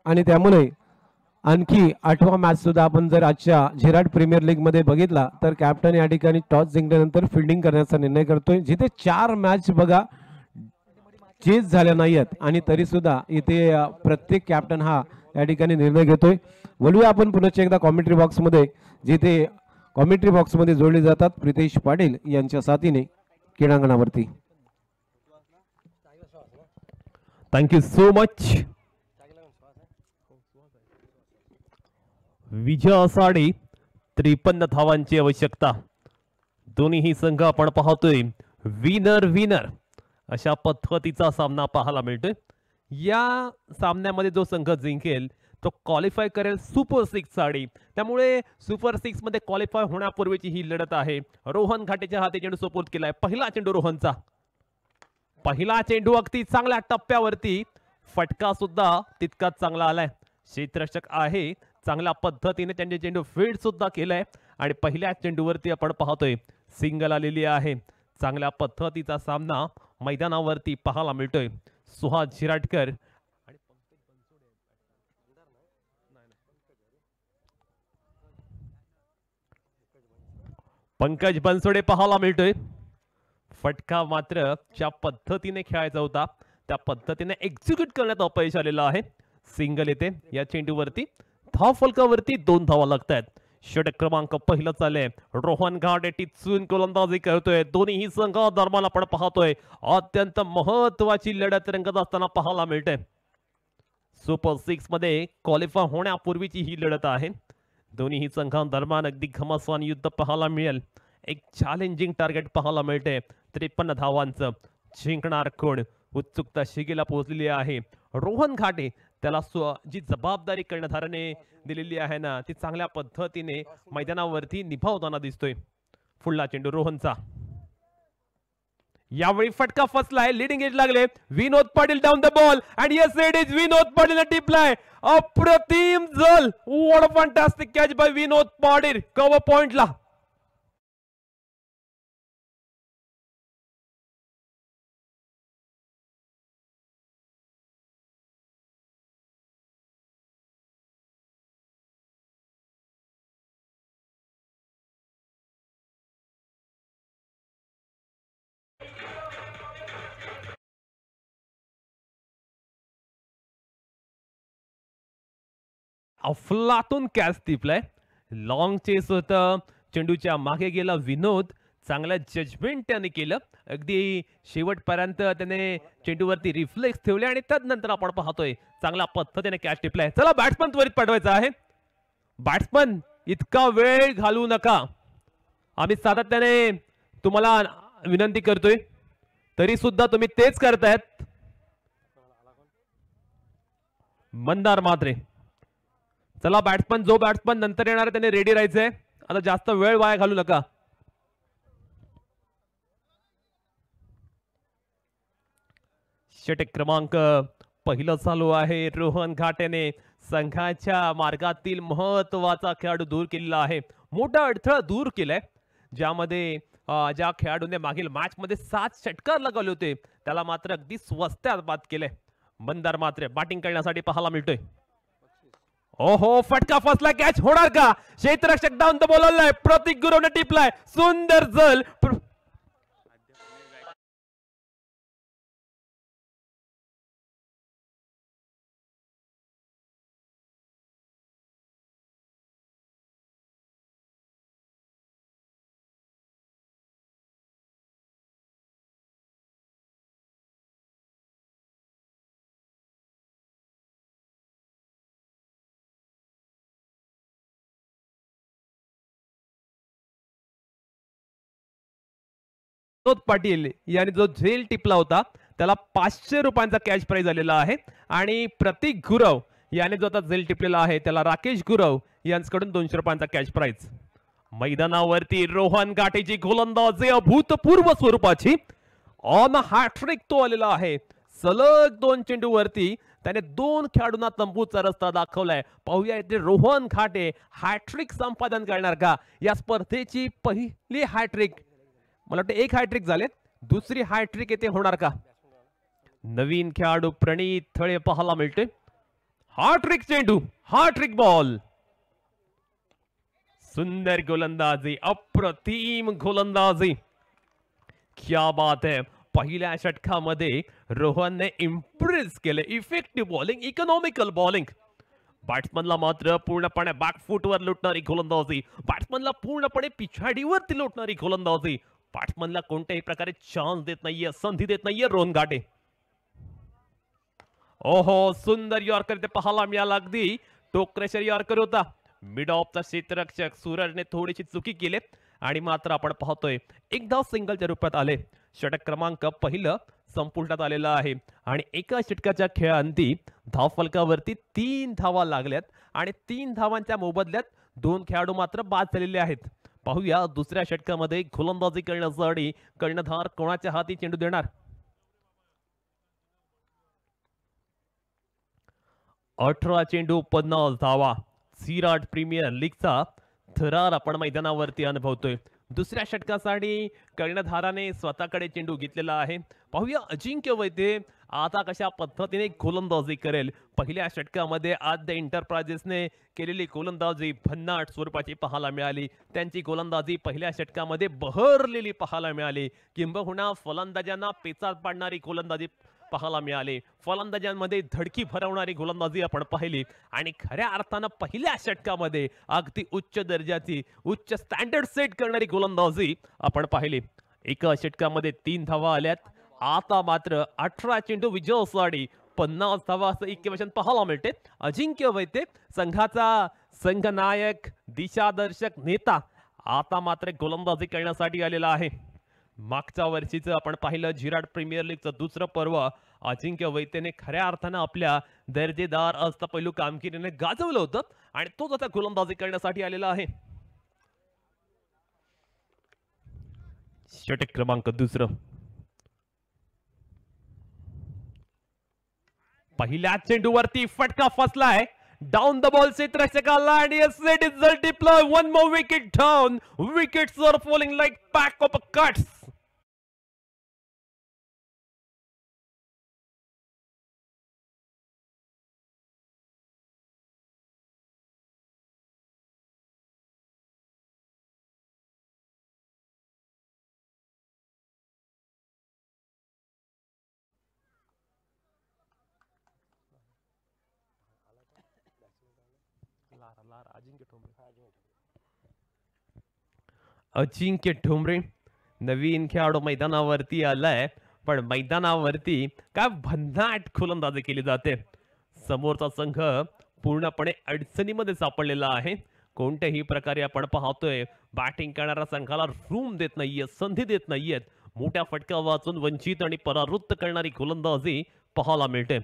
आणि त्यामुळे आणखी 8वा मॅच सुद्धा आपण जर आजच्या झिराड प्रीमियर लीग मध्ये बघितला तर कॅप्टन या ठिकाणी टॉस जिंकल्यानंतर फिल्डिंग करण्याचा निर्णय करतोय, जिथे 4 मॅच बघा चेस झाल्या नाहीयेत, आणि तरी सुद्धा इथे प्रत्येक कॅप्टन हा या ठिकाणी निर्णय घेतोय. बोलूया आपण पुन्हा एकदा कॉमेंट्री बॉक्स मध्ये, जिथे कॉमेंट्री बॉक्स मध्ये जोडले जातात प्रितेश पाटील यांच्या साथीने क्रीडांगणावरती. Thank you so much. विजयासाठी 53 धावांची आवश्यकता. दोन्हीही संघ आपण पाहतोय विनर विनर अशा पद्धतीचा सामना पाहायला मिळतोय. या सामन्यामध्ये जो संघ जिंकेल तो क्वालिफाय करेल सुपर 6 साठी. त्यामुळे सुपर 6 मध्ये क्वालिफाय होण्यापूर्वीची ही लढत आहे. रोहन घाटेच्या हाती चेंडू सुपूर्द केलाय. पहिला चेंडू रोहनचा. पहिला चेंडू अगदी चांगल्या टप्प्यावरती, फटका सुद्धा तितकाच चांगला आलाय. क्षेत्ररक्षक आहे, चांगल्या पद्धतीने त्यांनी चेंडू फील्ड सुद्धा केलाय, आणि पहिल्या चेंडूवरती आपण पाहतोय सिंगल आलेली आहे. चांगल्या पद्धतीचा सामना मैदानावरती पाहायला मिळतोय. सुहास झिराडकर पंकज बनसोडे पाहायला मिळतोय. फटका मात्र ज्या पद्धतीने खेळायचा होता त्या पद्धतीने एक्झिक्यूट करण्यात अपयश आलेलं आहे. सिंगल येते या चेंडूवरती. धाव फलकावरती 2 धावा लागतात. षटक क्रमांक पहिलं चाललंय. रोहन घाटे टिचून गोलंदाजी करतोय. दोन्ही संघ दरम्यान आपण पाहतोय अत्यंत महत्वाची लढत रंगत असताना पाहायला मिळते. सुपर 6 मध्ये क्वालिफाय होण्यापूर्वीची ही लढत आहे. दोन्ही संघांदरम्यान अगदी घमासान युद्ध पाहायला मिळेल. एक चॅलेंजिंग टार्गेट पाहायला मिळते. 53 धावांचं. जिंकणार कोण? उत्सुकता शिगेला पोहोचलेली आहे. रोहन घाटे त्याला जी जबाबदारी कर्णधाराने दिलेली आहे ना ती चांगल्या पद्धतीने मैदानावरती निभावताना दिसतोय. पुढला चेंडू रोहनचा. यावेळी फटका फसलाय. लिडिंग एज लागले. Vinod Patil down the ball and yes it is Vinod Patil टिपलाय. अप्रतिम जल. What a fantastic catch by Vinod Patil. Cover पॉइंटला. अफलातून कॅच टिपलाय. लॉंग चेस होतं. चेंडूच्या मागे गेला विनोद. चांगलं जजमेंट त्याने केलं. अगदी शेवटपर्यंत त्याने चेंडूवरती रिफ्लेक्स ठेवले आणि त्यानंतर आपण पाहतोय चांगल्या पद्धतीने कॅच टिपलाय. चला बॅट्समन त्वरित पाठवायचा आहे. बॅट्समन इतका वेळ घालवू नका, आम्ही सातत्याने तुम्हाला विनंती करतोय, तरी सुद्धा तुम्ही तेच करतायत. मंदार म्हात्रे, चला बॅट्समन, जो बॅट्समन नंतर येणार आहे त्याने रेडी राहायचंय. आता जास्त वेळ वाया घालू नका. षटक क्रमांक पहिलं चालू आहे. रोहन घाटेने संघाच्या मार्गातील महत्वाचा खेळाडू दूर केलेला आहे, मोठा अडथळा दूर केलाय. ज्यामध्ये ज्या खेळाडूने मागील मॅच मध्ये 7 षटकार लगावले होते त्याला मात्र अगदी स्वस्त्यात बाद केले. मंदार मात्र बॅटिंग करण्यासाठी पाहायला मिळतोय. ओहो, फटका फसला, कॅच होणार का? क्षेत्ररक्षक डाऊन द बॉलरला प्रतीक गुरवने टिपलाय. सुंदर जल पाटील यांनी जो झेल टिपला होता त्याला 500 रुपयांचा कॅश प्राइज आलेला आहे. आणि प्रतीक गुरव याने जो आता झेल टिपलेला आहे त्याला राकेश गुरव यांच्याकडून 200 रुपयांचा कॅश प्राइज. मैदानावरती रोहन घाटेची गोलंदाजी अभूतपूर्व स्वरूपाची ऑन हॅट्रिक तो आलेला आहे. सलग 2 चेंडूवरती त्याने 2 खेळाडूंना तंबूचा रस्ता दाखवलाय. पाहूया इथे रोहन घाटे हॅट्रिक संपादन करणार का? या स्पर्धेची पहिली हॅट्रिक, मला वाटतं 1 हॅट्रिक झाले, दुसरी हॅट्रिक येथे होणार का? नवीन खेळाडू प्रणीत थळे पाहायला मिळते. हॅट्रिक चेंडू, हॅट्रिक बॉल, सुंदर गोलंदाजी, अप्रतिम गोलंदाजी, क्या बात है. पहिल्या षटकामध्ये रोहनने इम्प्रेस केले. Effective bowling, economical bowling. बॅट्समनला मात्र पूर्णपणे बॅकफुटवर लुटणारी गोलंदाजी, बॅट्समनला पूर्णपणे पिछाडीवरती लुटणारी गोलंदाजी. बॅट्समनला कोणत्याही प्रकारे चान्स देत नाहीये, संधी देत नाहीये रोहन घाटे. ओहो, सुंदर यॉर्कर ते पाहायला मिळाला. अगदी टोकरेशर यॉर्कर होता. मिड ऑफचा क्षेत्ररक्षक सूरजने थोडीशी चुकी केली आणि मात्र आपण पाहतोय एकदा सिंगलच्या रूपात आले. षटक क्रमांक पहिलं संपुष्टात आलेला आहे आणि एका षटकाच्या खेळांती धावफलकावरती 3 धावा लागल्यात आणि 3 धावांच्या मोबदल्यात 2 खेळाडू मात्र बाद झालेले आहेत. पाहूया दुसऱ्या षटकामध्ये गोलंदाजी करण्यासाठी कर्णधार कोणाच्या हाती चेंडू देणार? 18 चेंडू 50 धावा. विराट प्रीमियर लीगचा थरार आपण मैदानावरती अनुभवतोय. दुसऱ्या षटकासाठी कर्णधाराने स्वतःकडे चेंडू घेतलेला आहे. पाहूया अजिंक्य वैद्य आता कशा पद्धतीने गोलंदाजी करेल. पहिल्या षटकामध्ये आद्य एंटरप्राइजेसने केलेली गोलंदाजी भन्नाट स्वरूपाची पाहायला मिळाली. त्यांची गोलंदाजी पहिल्या षटकामध्ये बहरलेली पाहायला मिळाली. किंबहुना फलंदाजांना पेचात पाडणारी गोलंदाजी पाहायला मिळाली. फलंदाजांमध्ये धडकी भरवणारी गोलंदाजी आपण पाहिली आणि खऱ्या अर्थानं पहिल्या षटकामध्ये अगदी उच्च दर्जाची, उच्च स्टँडर्ड सेट करणारी गोलंदाजी आपण पाहिली. एका षटकामध्ये 3 धावा आल्यात. आता मात्र 18 चेंडू विजयासाठी 50 धावा असं इक्वेशन पाहायला मिळते. अजिंक्य वैद्य संघाचा संघनायक, दिशादर्शक नेता आता मात्र गोलंदाजी करण्यासाठी आलेला आहे. मागच्या वर्षीचं आपण पाहिलं विराट प्रीमियर लीगचं दुसरं पर्व अजिंक्य वैद्यने खऱ्या अर्थानं आपल्या दर्जेदार अष्टपैलू कामगिरीने गाजवलं होतं आणि तोच आता गोलंदाजी करण्यासाठी आलेला आहे. षटक क्रमांक दुसरं. पहिल्या चेंडूवरती फटका फसलाय. डाऊन द बॉल क्षेत्ररक्षकाला आणि set is deploy. 1 more wicket down. Wickets are falling like pack of cats. अजिंक्य ठोंबरे नवीन खेळाडू मैदानावरती आलाय, पण मैदानावरती काय भन्नाट गोलंदाजी केली जाते. समोरचा संघ पूर्णपणे अडचणीमध्ये सापडलेला आहे. कोणत्याही प्रकारे आपण पाहतोय बॅटिंग करणाऱ्या संघाला रूम देत नाहीये, संधी देत नाहीयेत. मोठ्या फटका वाचून वंचित आणि परावृत्त करणारी गोलंदाजी पाहायला मिळते.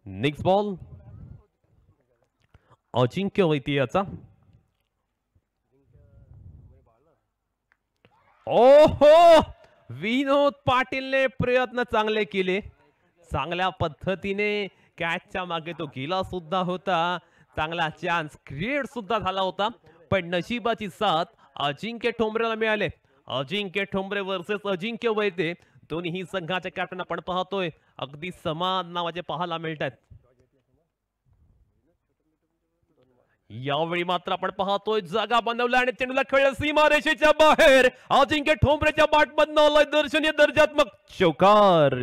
नेक्स्ट बॉल अजिंक्य वैद्याचा. ओहो, विनोद पाटीलने प्रयत्न चांगले केले. चांगल्या पद्धतीने कॅचच्या मागे तो गेला सुद्धा होता. चांगला चान्स क्रिएट सुद्धा झाला होता, पण नशिबाची साथ अजिंक्य ठोंबरेला मिळाले. अजिंक्य ठोंबरे वर्सेस अजिंक्य वैद्य दोन्ही संघाचे कॅप्टन आपण पाहतोय अगदी समान नावाचे पाहायला मिळतात. यावेळी मात्र आपण पाहतोय जागा बनवल्या आणि चेंडूला खेळलं सीमारेषेच्या बाहेर. अजिंक्य ठोंबरेच्या बॅटमधनं आलाय दर्शनीय दर्जात्मक चौकार.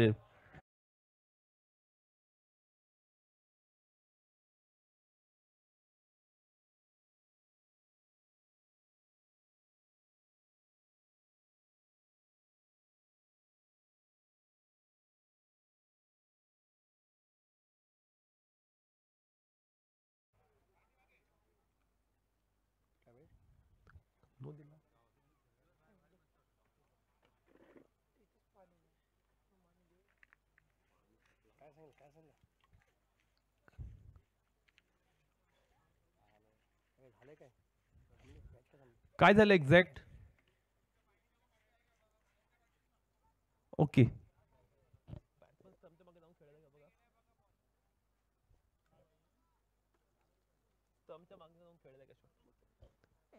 काय झालं एक्झॅक्ट? ओके,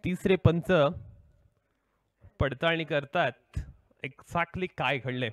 तिसरे पंच पडताळणी करतात एक्झॅक्टली काय घडले.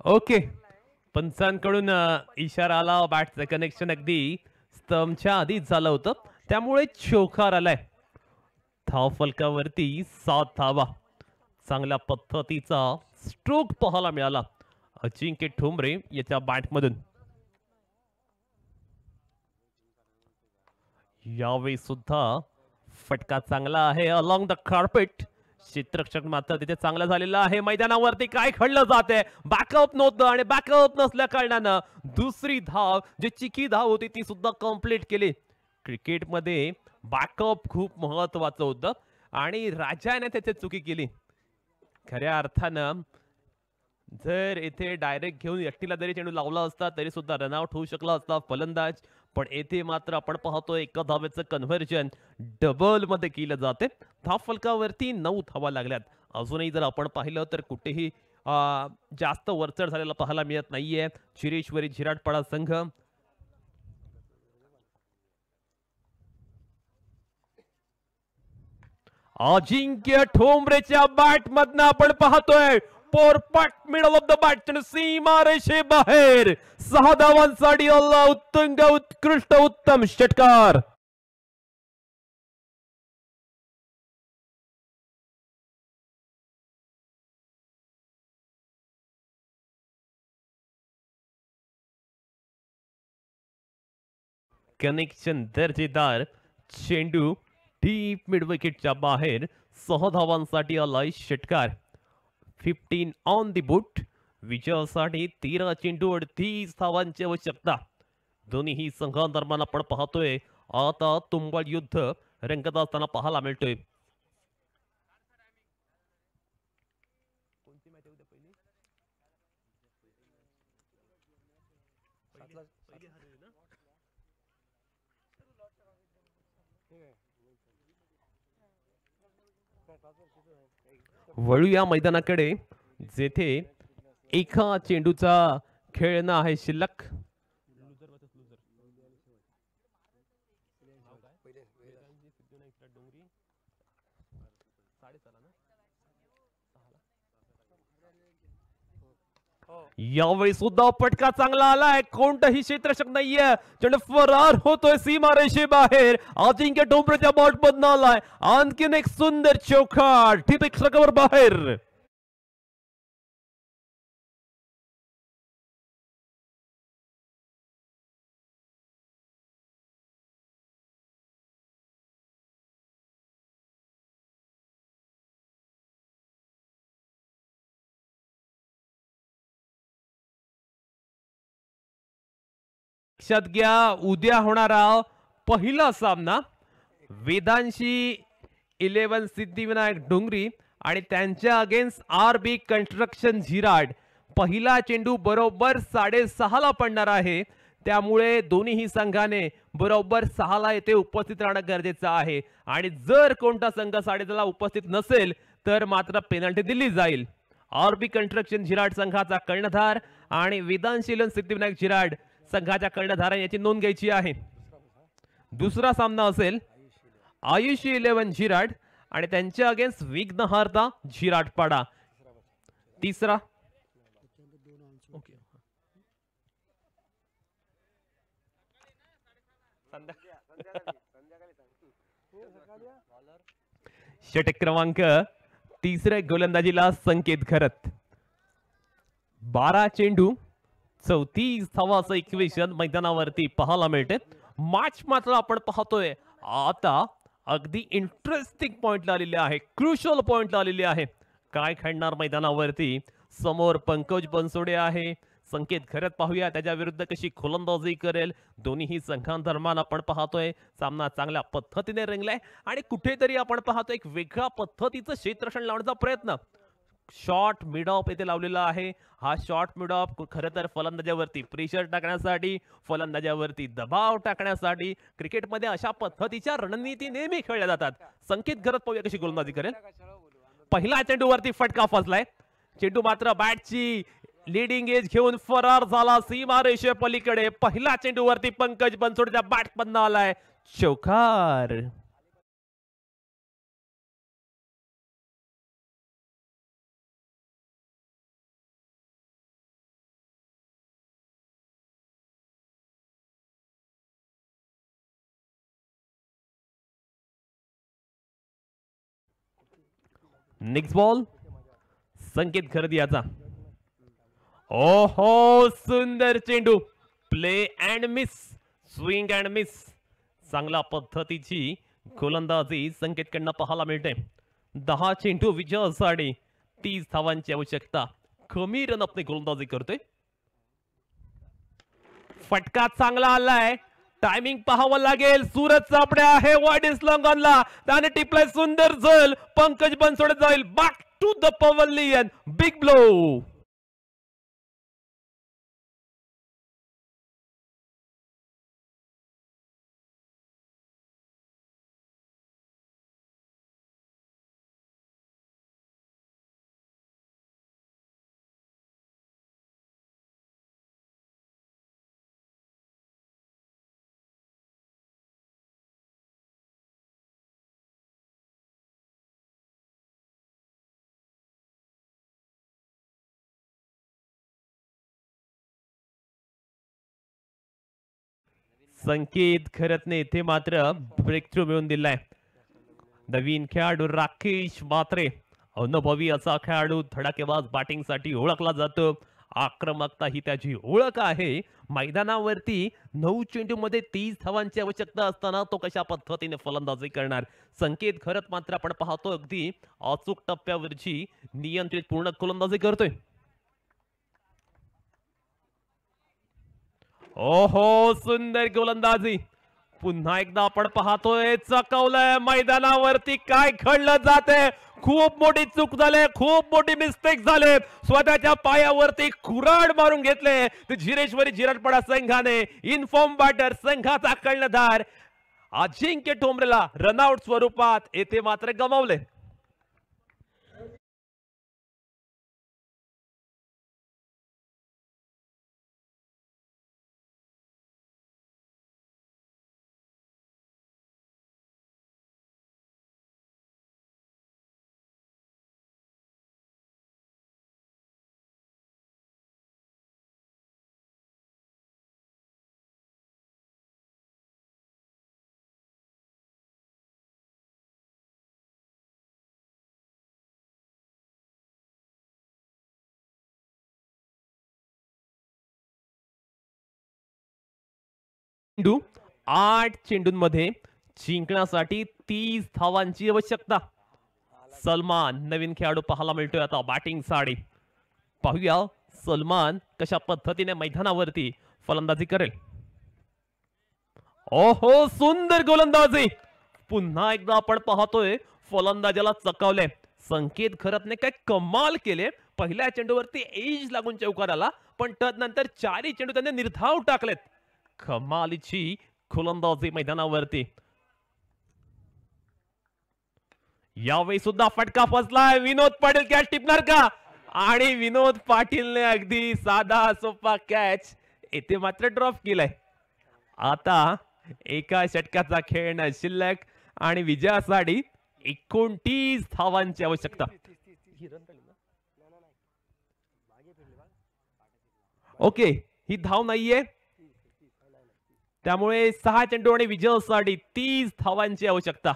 ओके, पंचांकडून इशारा आला. बॅटचं कनेक्शन अगदी स्तंभच्या आधीच झालं होतं, त्यामुळे चौकार आलाय. धाव फलकावरती 7 धावा. चांगल्या पद्धतीचा स्ट्रोक पाहायला मिळाला अजिंक्य ठोंबरे याच्या बॅटमधून. यावेळी सुद्धा फटका चांगला आहे अलॉंग द कार्पेट. क्षेत्ररक्षक मात्र तिथे चांगला झालेला आहे. मैदानावरती काय घडलं जाते, बॅकअप नव्हतं आणि बॅकअप नसल्या कारणानं दुसरी धाव जी चिकी धाव होती ती सुद्धा कंप्लीट केली. क्रिकेटमध्ये बॅकअप खूप महत्वाचं होतं आणि राजाने त्याची चुकी केली. खऱ्या अर्थानं जर इथे डायरेक्ट घेऊन एकटीला जरी चेंडू लावला असता तरी सुद्धा रनआउट होऊ शकला असता फलंदाज, पण येथे मात्र आपण पाहतोय एका धावेचं कन्व्हर्जन डबल मध्ये केलं जाते. धाव फलकावरती 9 धावा लागल्यात. अजूनही जर आपण पाहिलं तर कुठेही जास्त वरचढ झालेला पाहायला मिळत नाहीये. चिरेश्वरी झिराटपाडा संघ अजिंक्य ठोंबरेच्या बॅट मधनं आपण पाहतोय perfect middle of the bat सीमा रेषे बाहेर 6 धावांसाठी आला उत्तुंग उत्कृष्ट उत्तम षटकार. कनेक्शन दर्जेदार चेंडू डीप मिड विकेटच्या बाहेर 6 धावांसाठी आलाय षटकार. 15 ऑन द बुट. विजयासाठी 13 चेंडूवर 30 धावांची आवश्यकता. दोन्ही संघांदरम्यान आपण पाहतोय आता तुंबळ युद्ध रंगत असताना पाहायला मिळतोय. वळूया मैदानाकडे जेथे एका चेंडूचा खेळणं आहे शिल्लक. यावेळी सुद्धा फटका चांगला आलाय. कोणतंही क्षेत्ररक्षक नाहीये. चेंडू फरार होतोय सीमारेषे बाहेर. अजिंक्य ठोंबरेच्या बॉट मधनं आलाय. आणखीन एक सुंदर चौकार ठिबक षटकावर बाहेर. लक्षात घ्या उद्या होणारा पहिला सामना वेदांशी 11 सिद्धिविनायक डोंगरी आणि त्यांच्या अगेन्स्ट RB कन्स्ट्रक्शन झिराड. पहिला चेंडू बरोबर 6:30 ला पडणार आहे. त्यामुळे दोन्ही संघाने बरोबर 6 ला येथे उपस्थित राहणं गरजेचं आहे. आणि जर कोणता संघ 6:30 ला उपस्थित नसेल तर मात्र पेनल्टी दिली जाईल. RB कन्स्ट्रक्शन झिराड संघाचा कर्णधार आणि वेदांशी 11 सिद्धिविनायक झिराड संघाच्या कर्णधार याची नोंद घ्यायची आहे. दुसरा सामना असेल आयुषी 11 झिराड आणि त्यांच्या अगेन्स्ट विघ्नहर्ता झिराड पाडा. तिसरा षटक क्रमांक तिसऱ्या गोलंदाजीला संकेत खरत. 12 चेंडू 34 धावांचं इक्वेशन मैदानावरती पाहायला मिळते. मॅच मात्र आपण पाहतोय आता अगदी इंटरेस्टिंग पॉइंटला आलेले आहे. क्रुशल पॉइंटला आलेले आहे. काय खेळणार मैदानावरती. समोर पंकज बनसोडे आहे. संकेत खरत पाहूया त्याच्या विरुद्ध कशी गोलंदाजी करेल. दोन्ही संघांदरम्यान आपण पाहतोय सामना चांगल्या पद्धतीने रंगलाय आणि कुठेतरी आपण पाहतोय एक वेगळ्या पद्धतीचं क्षेत्ररक्षण लावण्याचा प्रयत्न. शॉर्ट मिड ऑफ येथे लावलेला आहे. हा शॉर्ट मिड ऑफ खरं तर फलंदाजावरती प्रेशर टाकण्यासाठी, फलंदाजावरती दबाव टाकण्यासाठी क्रिकेटमध्ये अशा पद्धतीच्या रणनीती नेहमी खेळल्या जातात. संकेत खरत पाहूया कशी गोलंदाजी करेल. पहिला चेंडूवरती फटका फसलाय. चेंडू मात्र बॅटची लीडिंग एज घेऊन फरार झाला सीमारेषे पलीकडे. पहिला चेंडूवरती पंकज बनसोडेच्या बॅट मधनं आलाय चौकार. नेक्स्ट बॉल संकेत खरद याचा. ओहो सुंदर चेंडू. Play and miss, swing and miss. चांगल्या पद्धतीची गोलंदाजी संकेतकडनं पाहायला मिळते. 10 चेंडू विजयासाठी 30 धावांची आवश्यकता. कमी रन आपली गोलंदाजी करतोय. फटका चांगला आलाय. टायमिंग पाहावं लागेल. सूरज चापड्या आहे वाईड लॉंगॉनला. त्याने टिपलाय सुंदर झल. पंकज बनसोडे जाईल back to the pavilion. Big blow. Sanket खरतने इथे मात्र ब्रेक थ्रू मिळवून दिलाय. नवीन खेळाडू राकेश म्हात्रे, अनुभवी असा खेळाडू, धडाकेबाज बॅटिंगसाठी ओळखला जातो. आक्रमकता ही त्याची ओळख आहे. मैदानावरती 9 चेंडूमध्ये 30 धावांची आवश्यकता असताना तो कशा पद्धतीने फलंदाजी करणार. संकेत खरत मात्र आपण पाहतो अगदी अचूक टप्प्यावरची नियंत्रित पूर्ण गोलंदाजी करतोय. ओहो, सुंदर गोलंदाजी. पुन्हा एकदा आपण पाहतोय, चकवलंय मैदानावरती. काय घडलं जाते, खूप मोठी चूक झाले, खूप मोठी मिस्टेक झाले. स्वतःच्या पायावरती कुऱ्हाड मारून घेतले ते झिरेश्वरी झिरडपडा संघाने. इनफॉर्म बॅटर संघाचा कर्णधार अजिंक्य ठोंबरेला रनआउट स्वरूपात येथे मात्र गमावले. चेंडू 8 चेंडूंमध्ये जिंकण्यासाठी 30 धावांची आवश्यकता. सलमान नवीन खेळाडू पाहायला मिळतोय आता बॅटिंग साठी. पाहूया सलमान कशा पद्धतीने मैदानावरती फलंदाजी करेल. ओहो, सुंदर गोलंदाजी. पुन्हा एकदा आपण पाहतोय फलंदाजाला चकावले. संकेत खरतने काय कमाल केले. पहिल्या चेंडूवरती एज लागून चौकार आला, पण तदनंतर 4 चेंडू त्याने निर्धाव टाकलेत. कमालीची गोलंदाजी मैदानावरती. यावेळी सुद्धा फटका फसलाय. विनोद पाटील कॅच टिपणार का? आणि विनोद पाटीलने अगदी साधा सोपा कॅच येथे मात्र ड्रॉप केलाय. आता एका षटकाचा खेळणं शिल्लक आणि विजयासाठी 29 धावांची आवश्यकता. ओके, ही धाव नाहीये, त्यामुळे 6 चेंडू आणि विजयासाठी 30 धावांची आवश्यकता.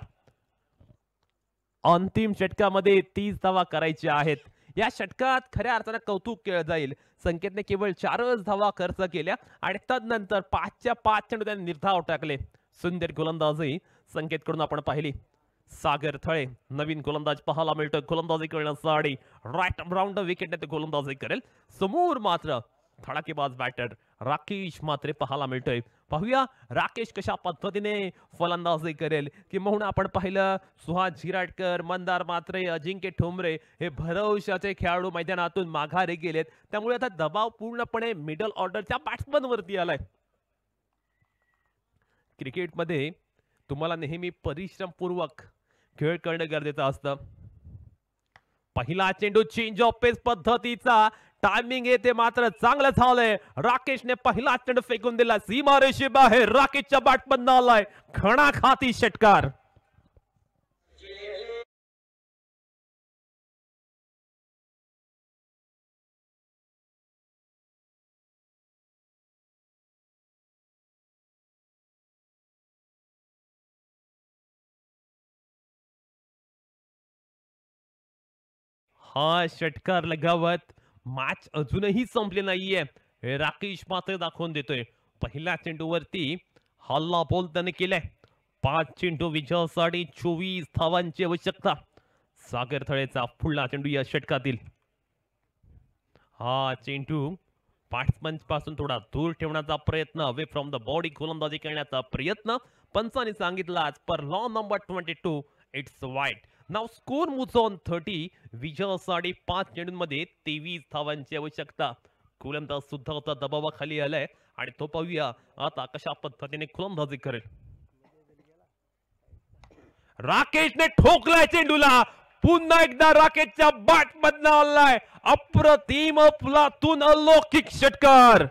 अंतिम षटकामध्ये 30 धावा करायच्या आहेत. या षटकात खऱ्या अर्थाने कौतुक केलं जाईल. संकेतने केवळ 4च धावा खर्च केल्या आणि तदनंतर 5च्या 5 चेंडू त्याने निर्धाव टाकले. सुंदर गोलंदाजी संकेतकडून आपण पाहिली. सागर थळे नवीन गोलंदाज पाहायला मिळतो. गोलंदाजी करण्यासाठी राईट राऊंड विकेटने ते गोलंदाजी करेल. समोर मात्र धडाकेबाज बॅटर राकेश म्हात्रे पाहायला मिळतोय. पाहूया राकेश कशा पद्धतीने फलंदाजी करेल. किंबहुना आपण पाहिलं सुहास झिराडकर, मंदार म्हात्रे, अजिंक्य ठोंबरे हे भरवशाचे खेळाडू मैदानातून माघारी गेलेत. त्यामुळे आता दबाव पूर्णपणे मिडल ऑर्डरच्या बॅट्समन वरती आलाय. क्रिकेटमध्ये तुम्हाला नेहमी परिश्रमपूर्वक खेळ करणं गरजेचं असतं. पहिला चेंडू चेंज ऑफ पेस पद्धतीचा टायमिंग येते मात्र चांगलं झालंय. राकेशने पहिला चेंडू फेकून दिला सीमारेषे बाहेर. राकेशच्या बॅटमधनं आलाय खणाखाती षटकार. हा षटकार लगावत मॅच अजूनही संपले नाहीये हे राकेश मात्र दाखवून देतोय. पहिल्या चेंडूवरती हल्ला बोल त्याने केलाय. 5 चेंडू विजयासाठी 24 धावांची आवश्यकता. सागर थळेचा पुढला चेंडू या षटकातील. हा चेंडू बॅट्समन पासून थोडा दूर ठेवण्याचा प्रयत्न, अवे फ्रॉम द बॉडी गोलंदाजी करण्याचा प्रयत्न. पंचांनी सांगितला पर लॉ नंबर 22 इट्स वाईट. नाव स्कोर मूव्स ऑन 30. विजयासाठी 5 चेंडूंमध्ये 23 धावांची आवश्यकता. गोलंदाज सुद्धा होता दबावाखाली आलाय आणि तो पाहूया आता कशा पद्धतीने गोलंदाजी करेल. राकेशने ठोकलाय चेंडूला. पुन्हा एकदा राकेशच्या बॅट मधनं आलाय अप्रतिम अफलातून अलौकिक षटकार.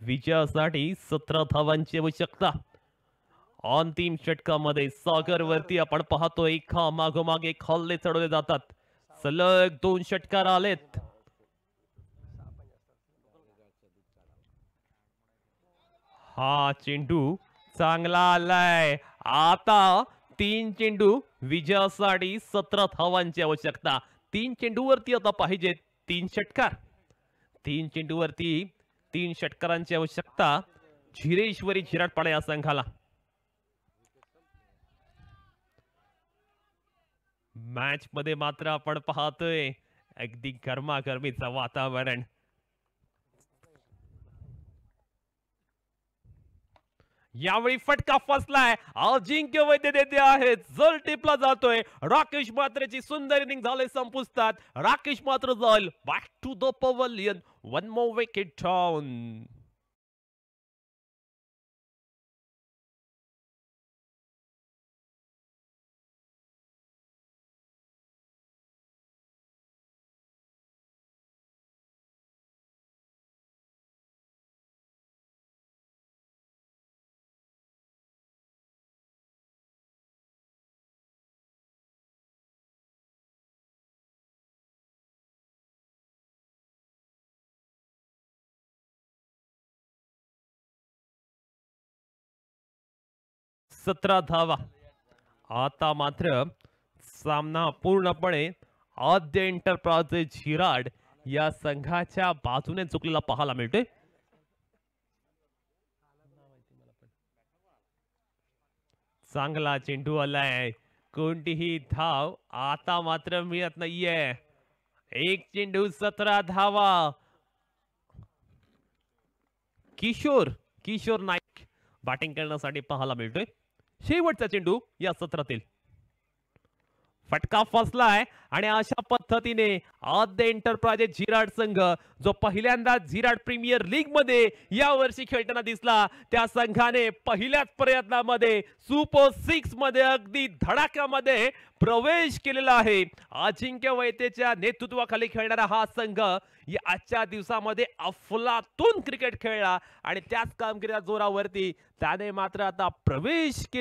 विजयासाठी 17 धावांची आवश्यकता. अंतिम षटकामध्ये सागर वरती आपण पाहतोय एका मागोमाग एक हल्ले चढवले जातात. सलग 2 षटकार आलेत. हा चेंडू चांगला आलाय. आता 3 चेंडू विजयासाठी 17 धावांची आवश्यकता. 3 चेंडूवरती आता पाहिजे 3 षटकार. 3 चेंडूवरती 3 षटकारांची आवश्यकता झिरेश्वरी झिराटपाडा या संघाला. मॅच मध्ये मात्र आपण पाहतोय अगदी गरमागरमीचं वातावरण. यावेळी फटका फसलाय. अजिंक्य वैद्य देते आहेत. जल टिपला जातोय. राकेश मात्रेची सुंदर इनिंग झाले संपुष्टात. राकेश मात्र जाईल back to the pavilion. 1 more wicket down. सतरा धावा. आता मात्र सामना पूर्णपणे आद्य एंटरप्राइजेस झिराड या संघाच्या बाजूने चुकलेला पाहायला मिळतोय. चांगला चेंडू आलाय. कोणतीही धाव आता मात्र मिळत नाहीये. एक चेंडू 17 धावा. किशोर नाईक बॅटिंग करण्यासाठी पाहायला मिळतोय. शेवटचा चेंडू या सत्रातील. फटका फसलाय आणि अशा पद्धतीने आद्य एंटरप्राइजेस झिराड संघ जो पहिल्यांदा झिराड प्रीमियर लीग मध्ये या वर्षी खेळताना दिसला, त्या संघाने पहिल्याच प्रयत्नामध्ये सुपर 6 मध्ये अगदी धडाक्यामध्ये प्रवेश केलेला आहे. अजिंक्य वैद्यच्या नेतृत्वाखाली खेळणारा हा संघ या आजच्या दिवसामध्ये अफलातून क्रिकेट खेळला आणि त्याच कामगिरीच्या जोरावरती त्याने मात्र आता प्रवेश केला.